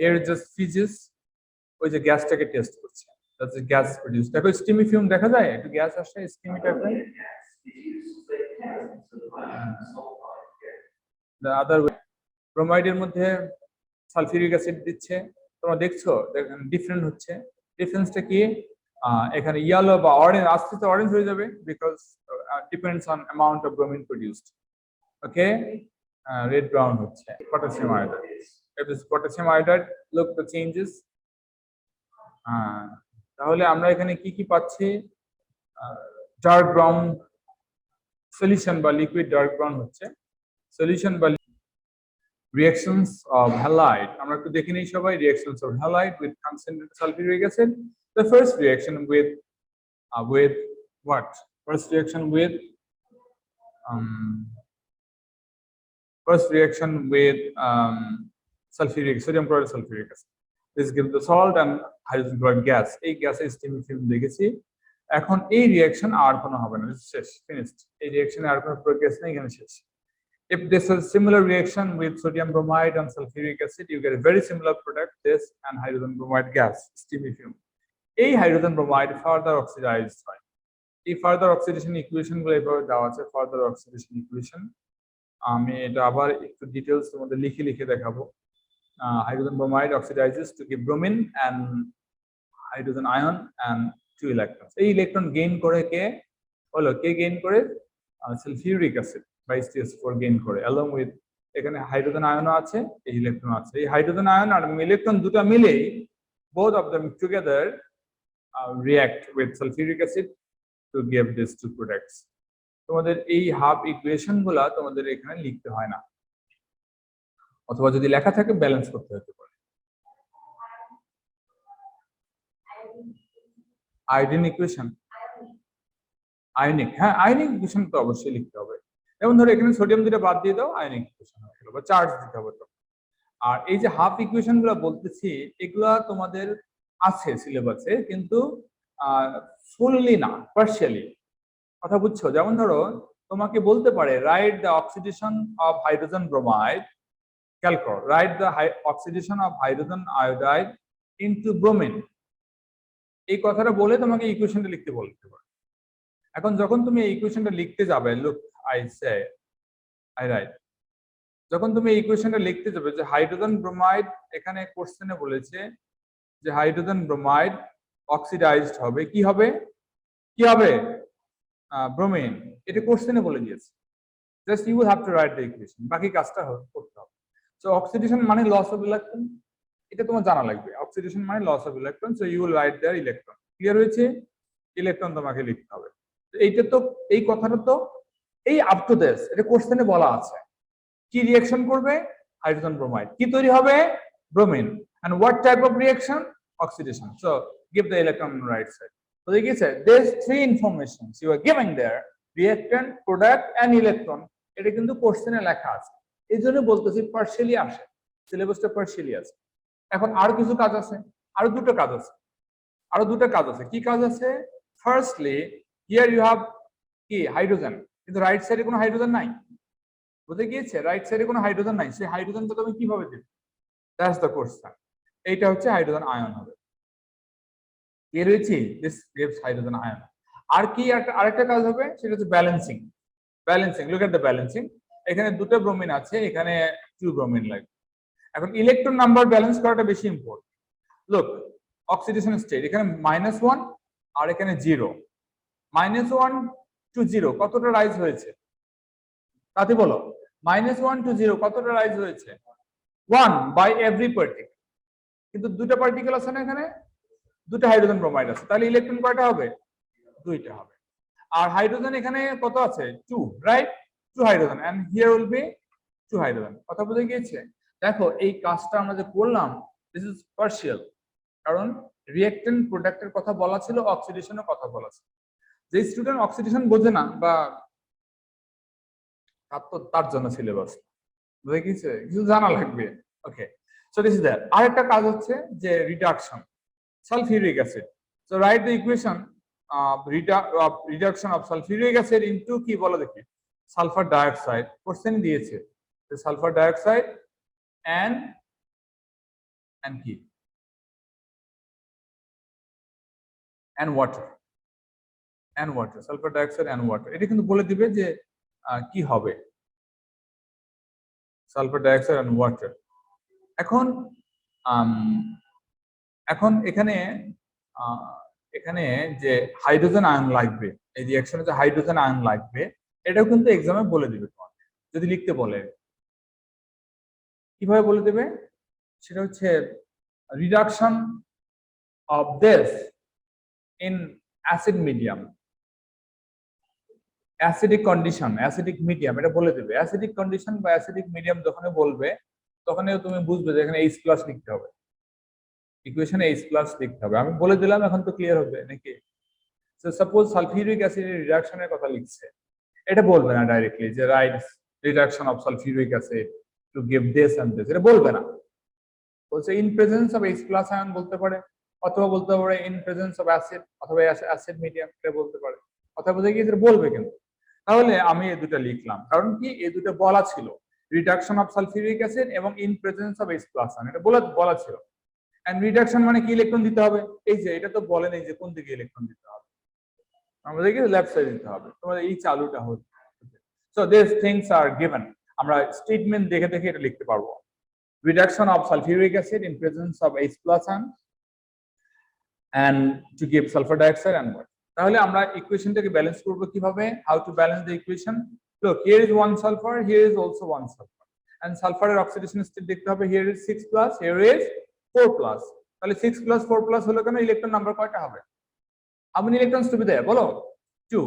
এর জাস্ট ফিজিস ওই যে গ্যাসটাকে টেস্ট করছে, দ্যাটস গ্যাস প্রোডিউস। দেখো স্টিমি ফিল্ম দেখা যায়, একটু গ্যাস আসে স্টিমি টাইপের। দ্য আদার ওয়ে, ব্রোমাইডের মধ্যে সালফিউরিক অ্যাসিড দিচ্ছে, তোমরা দেখছো ডিফারেন্ট হচ্ছে। ডিফারেন্সটা কি? এখানে ইয়েলো বা অরেঞ্জ, আস্তে আস্তে অরেঞ্জ হয়ে যাবে, because depends on amount of bromine produced. Okay, red brown হচ্ছে potassium iodide. If this potassium iodide, look the changes. তাহলে আমরা এখানে কি কি পাচ্ছি? ডার্ক ব্রাউন সলিউশন বা লিকুইড ডার্ক ব্রাউন হচ্ছে সলিউশন বা reactions of halide. আমরা একটু দেখে নিই সবাই reactions of halide with concentrated sulfuric acid. The first reaction with what? First reaction with sulfuric sodium chloride sulfuric acid. This gives the salt and hydrogen chloride gas. এই গ্যাসে স্টিমি film দেখেছি। এখন এই রিঅ্যাকশন আর কোনো হবে না, শেষ, ফিনিশড। এই রিঅ্যাকশনে আর কোনো প্রোগ্রেস নেই, এখানে শেষ। If this is similar reaction with sodium bromide and sulfuric acid, you get a very similar product, this and hydrogen bromide gas, steamy fume. A hydrogen bromide further oxidized হয়। এই further oxidation equation গুলো এভাবে দেওয়া আছে, further oxidation equation. আমি এটা আবার একটু ডিটেইলস তোমাদের লিখে দেখাবো। Hydrogen bromide oxidizes to give bromine and hydrogen ion and 2 electrons. এই ইলেকট্রন গেইন করে কে গেইন করে সালফিউরিক অ্যাসিড বা H2SO4 গেইন করে, along with এখানে হাইড্রোজেন আয়নও আছে, এই ইলেকট্রন আছে। এই হাইড্রোজেন আয়ন আর ইলেকট্রন দুটো মিলে both of them together react with sulfuric acid to give these two products. তোমাদের এই হাফ ইকুয়েশন গুলা তোমাদের এখানে লিখতে হয় না, অথবা যদি লেখা থাকে ব্যালেন্স করতে হতে পারে। আয়োডিন ইকুয়েশন, আয়নিক, হ্যাঁ আয়নিক ইকুয়েশন তো অবশ্যই লিখতে হবে। যেমন ধরো এখানে সোডিয়াম দুটো বাদ দিয়ে দাও, আয়নিক ইকুয়েশন হয়ে গেল, বা চার্জ দিতে হবে তো। আর এই যে হাফ ইকুয়েশন গুলো বলতেছি, এগুলা তোমাদের আছে সিলেবাসে, কিন্তু ফুললি না, পার্শিয়ালি। কথা বুঝছো? যেমন ধরো তোমাকে বলতে পারে write the oxidation of hydrogen bromide, খেয়াল করো, write the oxidation of hydrogen iodide into bromine. এই কথাটা বলে তোমাকে ইকুয়েশনটা লিখতে বলতে পারে। এখন যখন তুমি এই ইকুয়েশনটা লিখতে যাবে, লুক আই রাইট, যখন তুমি এই ইকুয়েশনটা লিখতে যাবে যে হাইড্রোজেন ব্রোমাইড, এখানে কোশ্চেনে বলেছে যে হাইড্রোজেন ব্রোমাইড অক্সিডাইজড হবে, কি হবে ব্রোমিন। এটা কোশ্চেনে বলে দিয়েছে, just you will have to write the equation, বাকি কাজটা করতে হবে। সো অক্সিডেশন মানে লস অফ ইলেকট্রন, এটা তোমার জানা লাগবে। অক্সিডেশন মানে loss of electron, so you will write there electron. Clear হয়েছে? ইলেকট্রন তোমাকে লিখতে হবে। এইটা তো, এই কথাটা তো এই আপ টু দিস এটা কোশ্চেনে বলা আছে। কি রিঅ্যাকশন করবে? Hydrogen bromide. কি তৈরি হবে? Bromine. And what type of reaction? Oxidation. So give the electron on the right side. So they say there's 3 informations you are giving there: reactant, product and electron. এটা কিন্তু কোশ্চেনে লেখা আছে, এইজন্য বলতেছি পার্শিয়ালি আসে, সিলেবাসটা পার্শিয়ালি আছে। এখন আর কিছু কাজ আছে, আরো দুটো কাজ আছে। কি কাজ আছে? ফার্স্টলি হিয়ার ইউ হ্যাভ কি হাইড্রোজেন, কিন্তু রাইট সাইডে কোনো হাইড্রোজেন নাই। বুঝে গিয়েছে? রাইট সাইডে কোনো হাইড্রোজেন নাই, সেই হাইড্রোজেনটা তুমি কিভাবে দেবে? That's the question. এইটা হচ্ছে হাইড্রোজেন আয়ন হবে। ক্লিয়ার হয়েছে? This gives hydrogen ion. আর কি আরেকটা কাজ হবে, সেটা হচ্ছে balancing. Look at the balancing. এখানে দুটো ব্রোমিন আছে, এখানে 2 ব্রোমিন লাগবে। এখন ইলেকট্রন নাম্বার ব্যালেন্স করাটা বেশি ইম্পর্টেন্ট। লুক, অক্সিডেশন স্টেট, এখানে -1 আর এখানে 0। -1 to 0 কতটা রাইজ হয়েছে? তাতে বলো, -1 to 0 কতটা রাইজ হয়েছে? 1 বাই এভরি পার্টিকেল। কিন্তু দুটো পার্টিকেল আছে না, এখানে দুটো হাইড্রোজেন ব্রোমাইড আছে, তাহলে ইলেকট্রন কয়টা হবে? 2টা হবে। আর হাইড্রোজেন এখানে কত আছে? 2, right? 2 hydrogen, and here will be 2 hydrogen. কথা বুঝে গিয়েছে? দেখো এই কাজটা আমরা যে করলাম, দিস ইজ পার্শিয়াল, কারণ রিঅ্যাক্টেন্ট প্রোডাক্টের কথা বলা ছিল, অক্সিডেশনের কথা বলা ছিল। যে স্টুডেন্ট অক্সিডেশন বোঝে না বা তার জন্য সিলেবাস, বুঝে গিয়েছে? কিছু জানা লাগবে। ওকে, সো দিস ইজ দ্যাট। আরেকটা কাজ হচ্ছে যে reduction, sulfuric acid. So write the equation of reduction of sulfuric acid into কি বলো দেখি? Sulphur dioxide. কোশ্চেন দিয়েছে যে সালফার ডাইঅক্সাইড and কি? and water, sulphur dioxide and water। এটা কিন্তু বলে দিবে যে কি হবে, সালফার ডাইঅক্সাইড and water। এখন এখানে যে হাইড্রোজেন আয়ন লাগবে, এই রিঅ্যাকশনে যে হাইড্রোজেন আয়ন লাগবে, এটাও কিন্তু এক্সামে বলে দিবে তোমাকে, যদি লিখতে বলে। কিভাবে বলে দেবে? সেটা হচ্ছে reduction of this in acid medium. Acidic condition, acidic medium, এটা বলে দেবে। অ্যাসিডিক কন্ডিশন বা অ্যাসিডিক মিডিয়াম যখনই বলবে তখনই তুমি বুঝবে যে এখানে H+ লিখতে হবে, ইকুয়েশনে H+ লিখতে হবে। আমি বলে দিলাম, এখন তো ক্লিয়ার হবে নাকি? সো সাপোজ সালফিউরিক অ্যাসিডের রিডাকশনের কথা লিখছে, এটা বলবে না ডাইরেক্টলি যে write reduction of sulphuric acid to give this and this, এটা বলবে না। বলছে in presence of H+ ion বলতে পারে, অথবা বলতে পারে ইন প্রেজেন্স অফ অ্যাসিড, অথবা অ্যাসিড মিডিয়াম, এটা বলতে পারে। কথা বুঝে গিয়েছে? বলবে কিন্তু। তাহলে আমি এই দুটো লিখলাম, কারণ কি এই দুটো বলা ছিল, রিডাকশন অফ সালফিউরিক অ্যাসিড এবং in presence of H+ ion, এটা বলা ছিল। এন্ড রিডাকশন মানে কি ইলেকট্রন দিতে হবে, এই যে এটা তো বলে নেই যে কোন দিকে ইলেকট্রন দিতে হবে, আমাদেরকে লেফট সাইড দিতে হবে। তোমাদের এই চালুটা হচ্ছে। So this things are given, আমরা স্টেটমেন্ট দেখে দেখে এটা লিখতে পারবো। Reduction of sulfuric acid in presence of H+ ion and to give sulfur dioxide and what. তাহলে আমরা ইকুয়েশনটাকে ব্যালেন্স করব কিভাবে? How to balance the equation? Look, here is one sulfur, here is also one sulfur, and sulfur oxidation state দেখতে হবে, here is 6+, here is 4+। তাহলে 6+, 4+ হলো কেন? Electron number কয়টা হবে? How many electrons to be there? বলো। 2।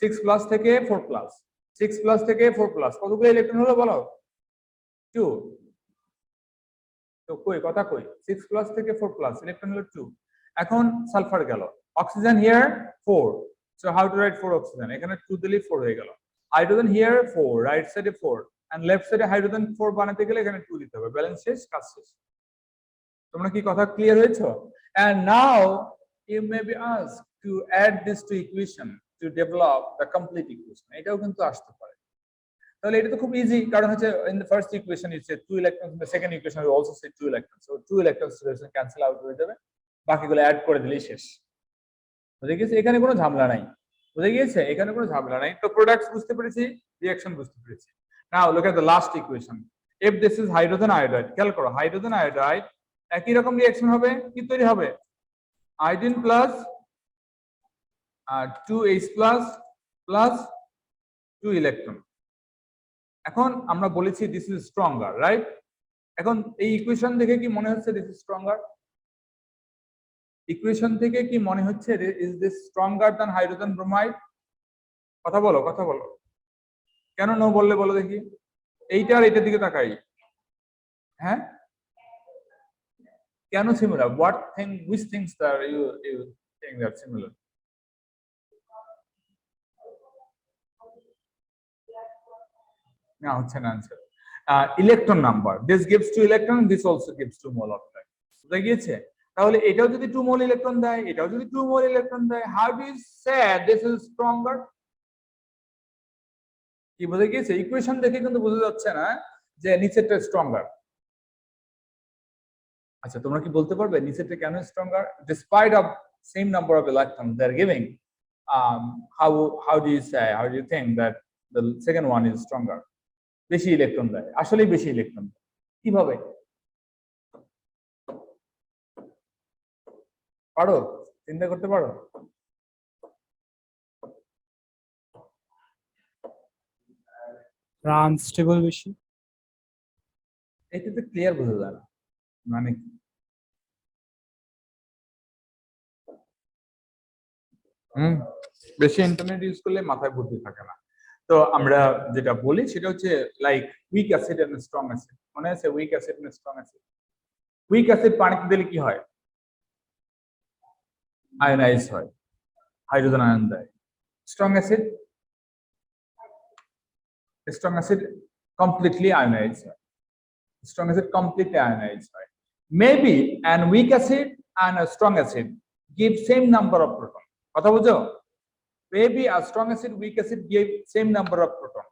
6+ থেকে 4+, 6+ থেকে 4+, কতগুলো ইলেকট্রন হলো বলো? 2। তো কই কথা কই, 6+ থেকে 4+ ইলেকট্রন হলো 2। এখন সালফার গেল, oxygen here 4, so how to right 4 oxygen, এখানে 2 দিলে 4 হয়ে গেল। হাইড্রোজেন হিয়ার 4, রাইট সাইডে 4, এন্ড লেফট সাইডে হাইড্রোজেন 4 বানাতে গেলে এখানে 2 দিতে হবে। ব্যালেন্স শেষ, কাজ শেষ। তোমরা কি কথা ক্লিয়ার হয়েছে? And now you may be asked to add this to equation to develop the complete equation, এটাও কিন্তু আসতে পারে। তাহলে এটা তো খুব ইজি, কারণ হচ্ছে in the first equation it said 2 electrons, in the second equation we also said 2 electrons, so 2 electrons cancel out হয়ে যাবে, বাকিগুলো অ্যাড করে দিলেই শেষ। বুঝে গেছে? এখানে কোনো ঝামেলা নাই। বুঝে গিয়েছে? এখানে কোনো ঝামেলা নাই। তো প্রোডাক্টস বুঝতে পেরেছি, রিঅ্যাকশন বুঝতে পেরেছি। Now look at the last equation. if this is hydrogen iodide, খেয়াল করো, হাইড্রোজেন আয়োডাইড একই রকম রিঅ্যাকশন হবে, কি তৈরি হবে? Iodine plus 2H+ plus 2 electron. এখন আমরা বলেছি দিস ইজ স্ট্রঙ্গার, রাইট? এখন এই ইকুয়েশন দেখে কি মনে হচ্ছে দিস ইজ স্ট্রঙ্গার? ইকুয়েশন থেকে কি মনে হচ্ছে is this stronger than hydrogen bromide? কথা বলো, কথা বলো। কেন নো বললে বলো দেখি? এইটা আর এটার দিকে তাকাই। হ্যাঁ, কেন similar? What thing, which things that you think that similar? না হচ্ছে না answer. Electron number, this gives 2 electron, this also gives 2 mole of light. বুঝা গিয়েছে? তাহলে এটাও যদি 2 মোল ইলেকট্রন দেয়, এটাও যদি 2 মোল ইলেকট্রন দেয়, how do you say this is stronger? কি বুঝা গিয়েছে? ইকুয়েশন দেখে কিন্তু বোঝা যাচ্ছে না যে নিচেরটা স্ট্রঙ্গার। আচ্ছা, তোমরা কি বলতে পারবে নিচেরটা কেন stronger? Despite of same number of electron they are giving, how do you think that the second one is stronger? বেশি ইলেকট্রন দেয়, আসলেই বেশি ইলেকট্রন দেয়, কিভাবে পারো? চিন্তা করতে পারো? আনস্টেবল বেশি, এটা তো ক্লিয়ার বোঝা যায় না, মানে কি? বেশি ইন্টারনেট ইউজ করলে মাথায় বুদ্ধি থাকে না। তো আমরা যেটা বলি সেটা হচ্ছে like weak acid and strong acid. মনে আছে weak acid and strong acid? Weak acid পানিতে দিলে কি হয়? আয়নাইজ হয়, হাইড্রোজেন আয়ন দেয়। স্ট্রং অ্যাসিড কমপ্লিটলি আয়নাইজ হয়। Strong acid completely ionized, right? Maybe an weak acid and a strong acid give same number of proton. কথা বুঝো? Maybe a strong acid, weak acid give same number of proton.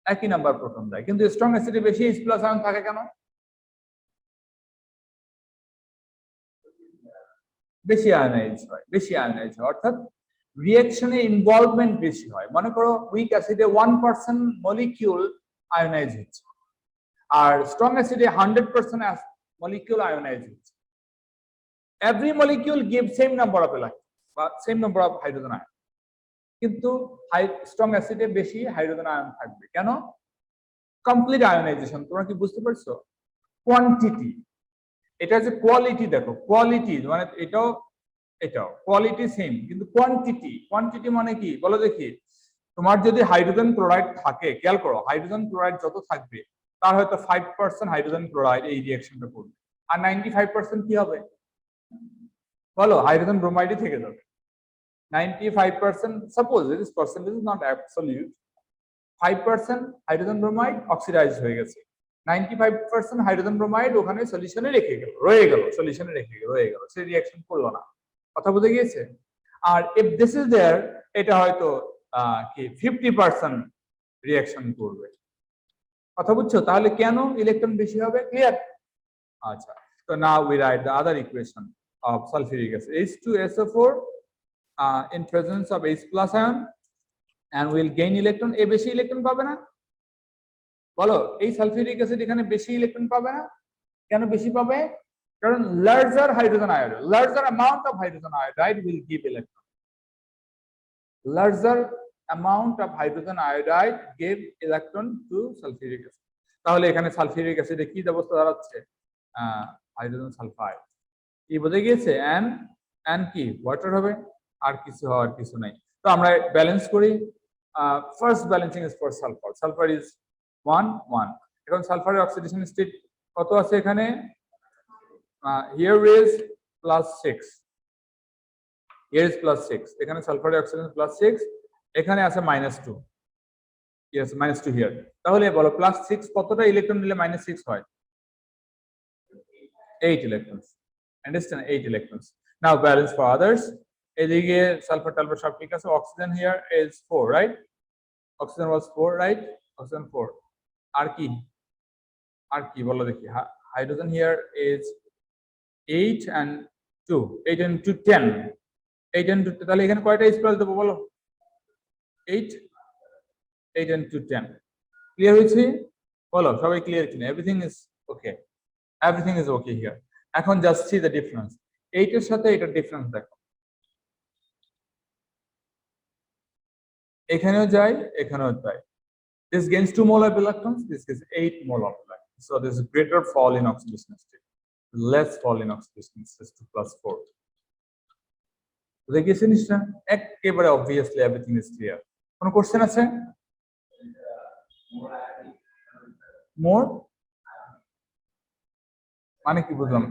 একই number proton দেয়, কিন্তু strong অ্যাসিডে বেশি H+ ion থাকে কেন? বেশি আয়নাইজ হয়, বেশি আয়নাইজ হয়, অর্থাৎ রিঅ্যাকশনে ইনভলভমেন্ট বেশি হয়। মনে করো উইক অ্যাসিডে 1% মলিকিউল আয়নাইজ হচ্ছে, আর স্ট্রং অ্যাসিডে 100% molecule ionize হচ্ছে। Every molecule gives same number of electrons বা same number of hydrogen ion, কিন্তু স্ট্রং অ্যাসিডে বেশি হাইড্রোজেন আয়ন থাকবে। কেন? Complete ionisation. তোমরা কি বুঝতে পারছো? কোয়ান্টিটি, এটা যে কোয়ালিটি, দেখো কোয়ালিটি মানে এটাও কোয়ালিটি সেম, কিন্তু কোয়ান্টিটি মানে কি বলো দেখি? তোমার যদি হাইড্রোজেন ক্লোরাইড থাকে, খেয়াল করো হাইড্রোজেন ক্লোরাইড যত থাকবে তার হয়তো 5% হাইড্রোজেন ক্লোরাইড এই রিঅ্যাকশনটা করবে, আর 95% কি হবে বলো? হাইড্রোজেন ব্রোমাইডই থেকে যাবে। 95%, suppose this percentage is not absolute, 5% hydrogen bromide oxidise হয়ে গেছে, 95% হাইড্রোজেন ব্রোমাইড ওখানে সলিউশনে রেখে গেল, রয়ে গেল, সলিউশনে রেখে গেল, রয়ে গেল, সে রিঅ্যাকশন করলো না। কথা বুঝে গিয়েছে? আর ইফ দিস ইজ देयर, এটা হয়তো কি 50% রিঅ্যাকশন করবে। কথা বুঝছো? তাহলে কেন ইলেকট্রন বেশি হবে? ক্লিয়ার? আচ্ছা, তো now we write the other equation of sulphuric acid H2SO4 in presence of H plus ion and will gain electron. এ বেশি ইলেকট্রন পাবে না বলো? এই সালফিউরিক অ্যাসিড এখানে বেশি ইলেকট্রন পাবে না। কেন বেশি পাবে? কারণ larger hydrogen iodide, larger amount of hydrogen iodide will give electron. Larger amount of hydrogen iodide gave electron to sulfuric acid. তাহলে এখানে সালফিউরিক অ্যাসিডে কি অবস্থা দাঁড়াচ্ছে? Hydrogen sulphide. কি বুঝে গিয়েছে? and কি ওয়াটার হবে, আর কিছু হওয়ার কিছু নাই। তো আমরা ব্যালেন্স করি। First balancing is for sulphur, sulphur is 1 1। এখন সালফারের অক্সিডেশন স্টেট কত আছে এখানে? here is +6, here is +6, এখানে সালফারের অক্সিডেশন +6, এখানে আছে -2, yes -2 here। তাহলে বলো +6 কতটা ইলেকট্রন নিলে -6 হয়? 8 electrons, understand? 8 electrons. Now balance for others. এদিকে সালফার টালফার সব ঠিক আছে। Oxygen here is 4, right? Oxygen was 4, right? Oxygen 4। আর কি বলো দেখি? Hydrogen here is 8 and 2, 8 and 2 10, 8 and 2, তাহলে এখানে কয়টা H প্লাস দেবো বলো? 8 and 2 10। ক্লিয়ার হয়েছে বলো? সবাই ক্লিয়ার কিনা? Everything is okay, everything is okay here. এখন জাস্ট সি দ্য ডিফারেন্স। 8 এর সাথে এটার ডিফারেন্স দেখো, এখানেও যাই, এখানেও যাই। This gains 2 molar of electrons, this gives 8 molar of electrons. So there is a greater fall in oxidation state, less fall in oxidation state to +4. বুঝে গেছেন নিশ্চয়? একেবারে obviously everything is clear. কোনো কোশ্চেন আছে? মোর মানে কি বুঝলাম?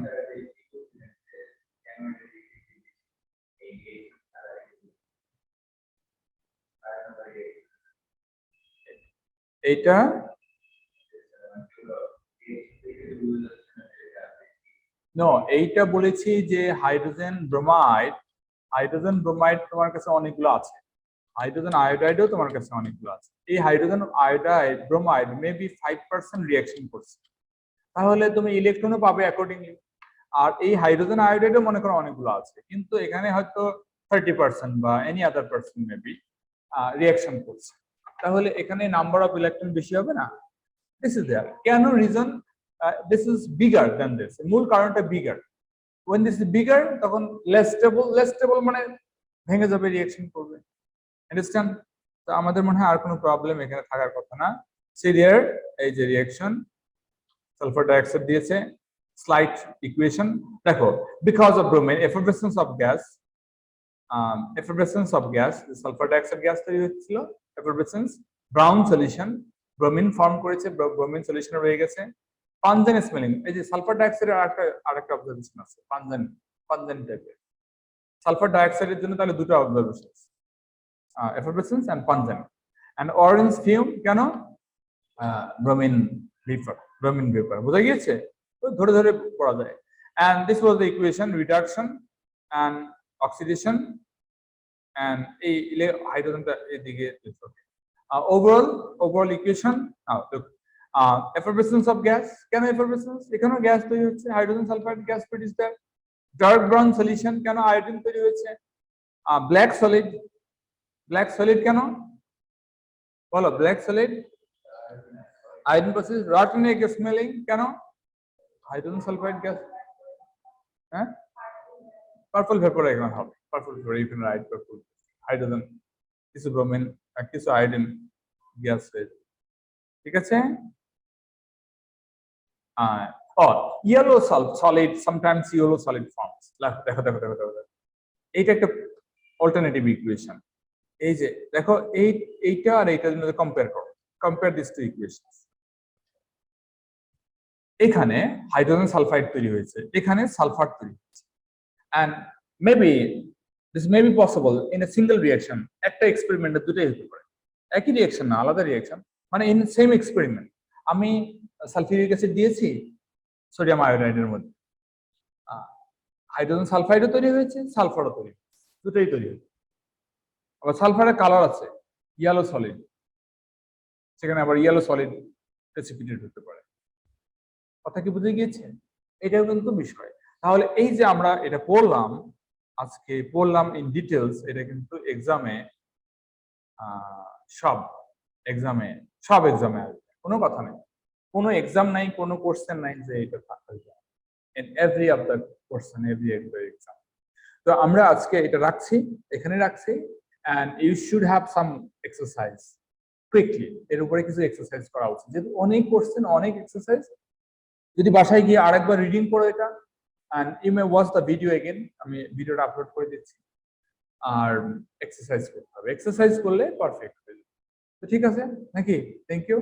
এটা নো, এইটা বলেছি যে হাইড্রোজেন ব্রোমাইড, তোমার কাছে অনেকগুলো আছে, হাইড্রোজেন আয়োডাইডও তোমার কাছে অনেকগুলো আছে। এই hydrogen iodide bromide maybe 5% reaction করছে, তাহলে তুমি ইলেকট্রনও পাবে অ্যাকর্ডিংলি। আর এই হাইড্রোজেন আয়োডাইডও মনে করো অনেকগুলো আছে, কিন্তু এখানে হয়তো 30% বা any other person maybe reaction করছে, তাহলে এখানে নাম্বার অফ ইলেকট্রন বেশি হবে না? This is there. কেন? Reason this is bigger than this, মূল কারণটা bigger. when this is bigger তখন less stable মানে ভেঙে যাবে, রিঅ্যাকশন করবে। আন্ডারস্ট্যান্ড? তো আমাদের মনে হয় আর কোনো প্রবলেম এখানে থাকার কথা না। সিরিয়ার এই যে রিঅ্যাকশন সালফার ডাইঅক্সাইড দিয়েছে, স্লাইড ইকুয়েশন দেখো, because of bromine effervescence of gas, sulphur dioxide gas তৈরি হচ্ছিল, effervescence, brown solution, bromine form করেছে, ব্রোমিন সলিউশন রয়ে গেছে, পানজেন স্মেলিং। এই যে সালফার ডাইঅক্সাইডের আরেকটা অবজারভেশন আছে, পানজেন টাইপের। সালফার ডাইঅক্সাইডের জন্য তাহলে দুটো observation, effervescence and pungent. And orange fume কেন? Bromine vapour. বোঝা গিয়েছে? ধরে ধরে পড়া যায়। And this was the equation, reduction and oxidation and এই হাইড্রোজেনটা এদিকে। Overall equation. effervescence of gas, কেন effervescence? এখানেও গ্যাস তৈরি হচ্ছে, hydrogen sulphide gas produce that. Dark brown solution কেন? আয়োডিন তৈরি হচ্ছে। ব্ল্যাক সলিড কেন বলো? Black solid iodine process. Rotten egg smelling কেন? Hydrogen sulphide gas. হ্যাঁ, পার্পল ভেপার এখানে হবে, purple vapour, you can write purple. Hydrogen, কিছু ব্রোমিন, কিছু আয়োডিন গ্যাস হয়েছে, ঠিক আছে? yellow solid, sometimes yellow solid forms. দেখো, এটা একটা অল্টারনেটিভ ইকুয়েশন। এই যে দেখো এইটা আর এইটার মধ্যে কম্পেয়ার করো, কম্পেয়ার দিস টু ইকুয়েশনস। এখানে হাইড্রোজেন সালফাইড তৈরি হয়েছে, এখানে সালফার তৈরি হয়েছে, and maybe this may be possible in a single reaction, একটা এক্সপেরিমেন্টে দুটোই হতে পারে, একই রিঅ্যাকশন না, আলাদা রিঅ্যাকশন, মানে ইন সেম এক্সপেরিমেন্ট আমি সালফিউরিক অ্যাসিড দিয়েছি সোডিয়াম আয়োডাইডের মধ্যে, হাইড্রোজেন সালফাইডও তৈরি হয়েছে, সালফারও তৈরি হয়েছে, দুটোই তৈরি হয়েছে। আবার সালফারের কালার আছে ইয়েলো সলিড, সেখানে আবার ইয়েলো সলিড প্রেসিপিটেট হতে পারে। কথা কি বুঝে গিয়েছে? এটাও কিন্তু বিষয়। তাহলে এই যে আমরা এটা পড়লাম, আজকে পড়লাম ইন ডিটেলস, এটা কিন্তু এক্সামে সব এক্সামে আসবে, কোনো কথা নেই, কোনো এক্সাম নাই, কোনো কোশ্চেন নাই যে এটা থাকতে যায় in every of the question, every exam. তো আমরা আজকে এটা রাখছি, এখানে রাখছি, and you should have some exercise quickly, এর উপরে কিছু এক্সারসাইজ করা উচিত, যেহেতু অনেক কোশ্চেন, অনেক এক্সারসাইজ। যদি বাসায় গিয়ে আরেকবার রিডিং করো এটা, and you may watch the video again, আমি ভিডিওটা আপলোড করে দিচ্ছি, আর এক্সারসাইজ করতে হবে, এক্সারসাইজ করলে পারফেক্ট হয়ে যাবে। তো ঠিক আছে নাকি? Thank you.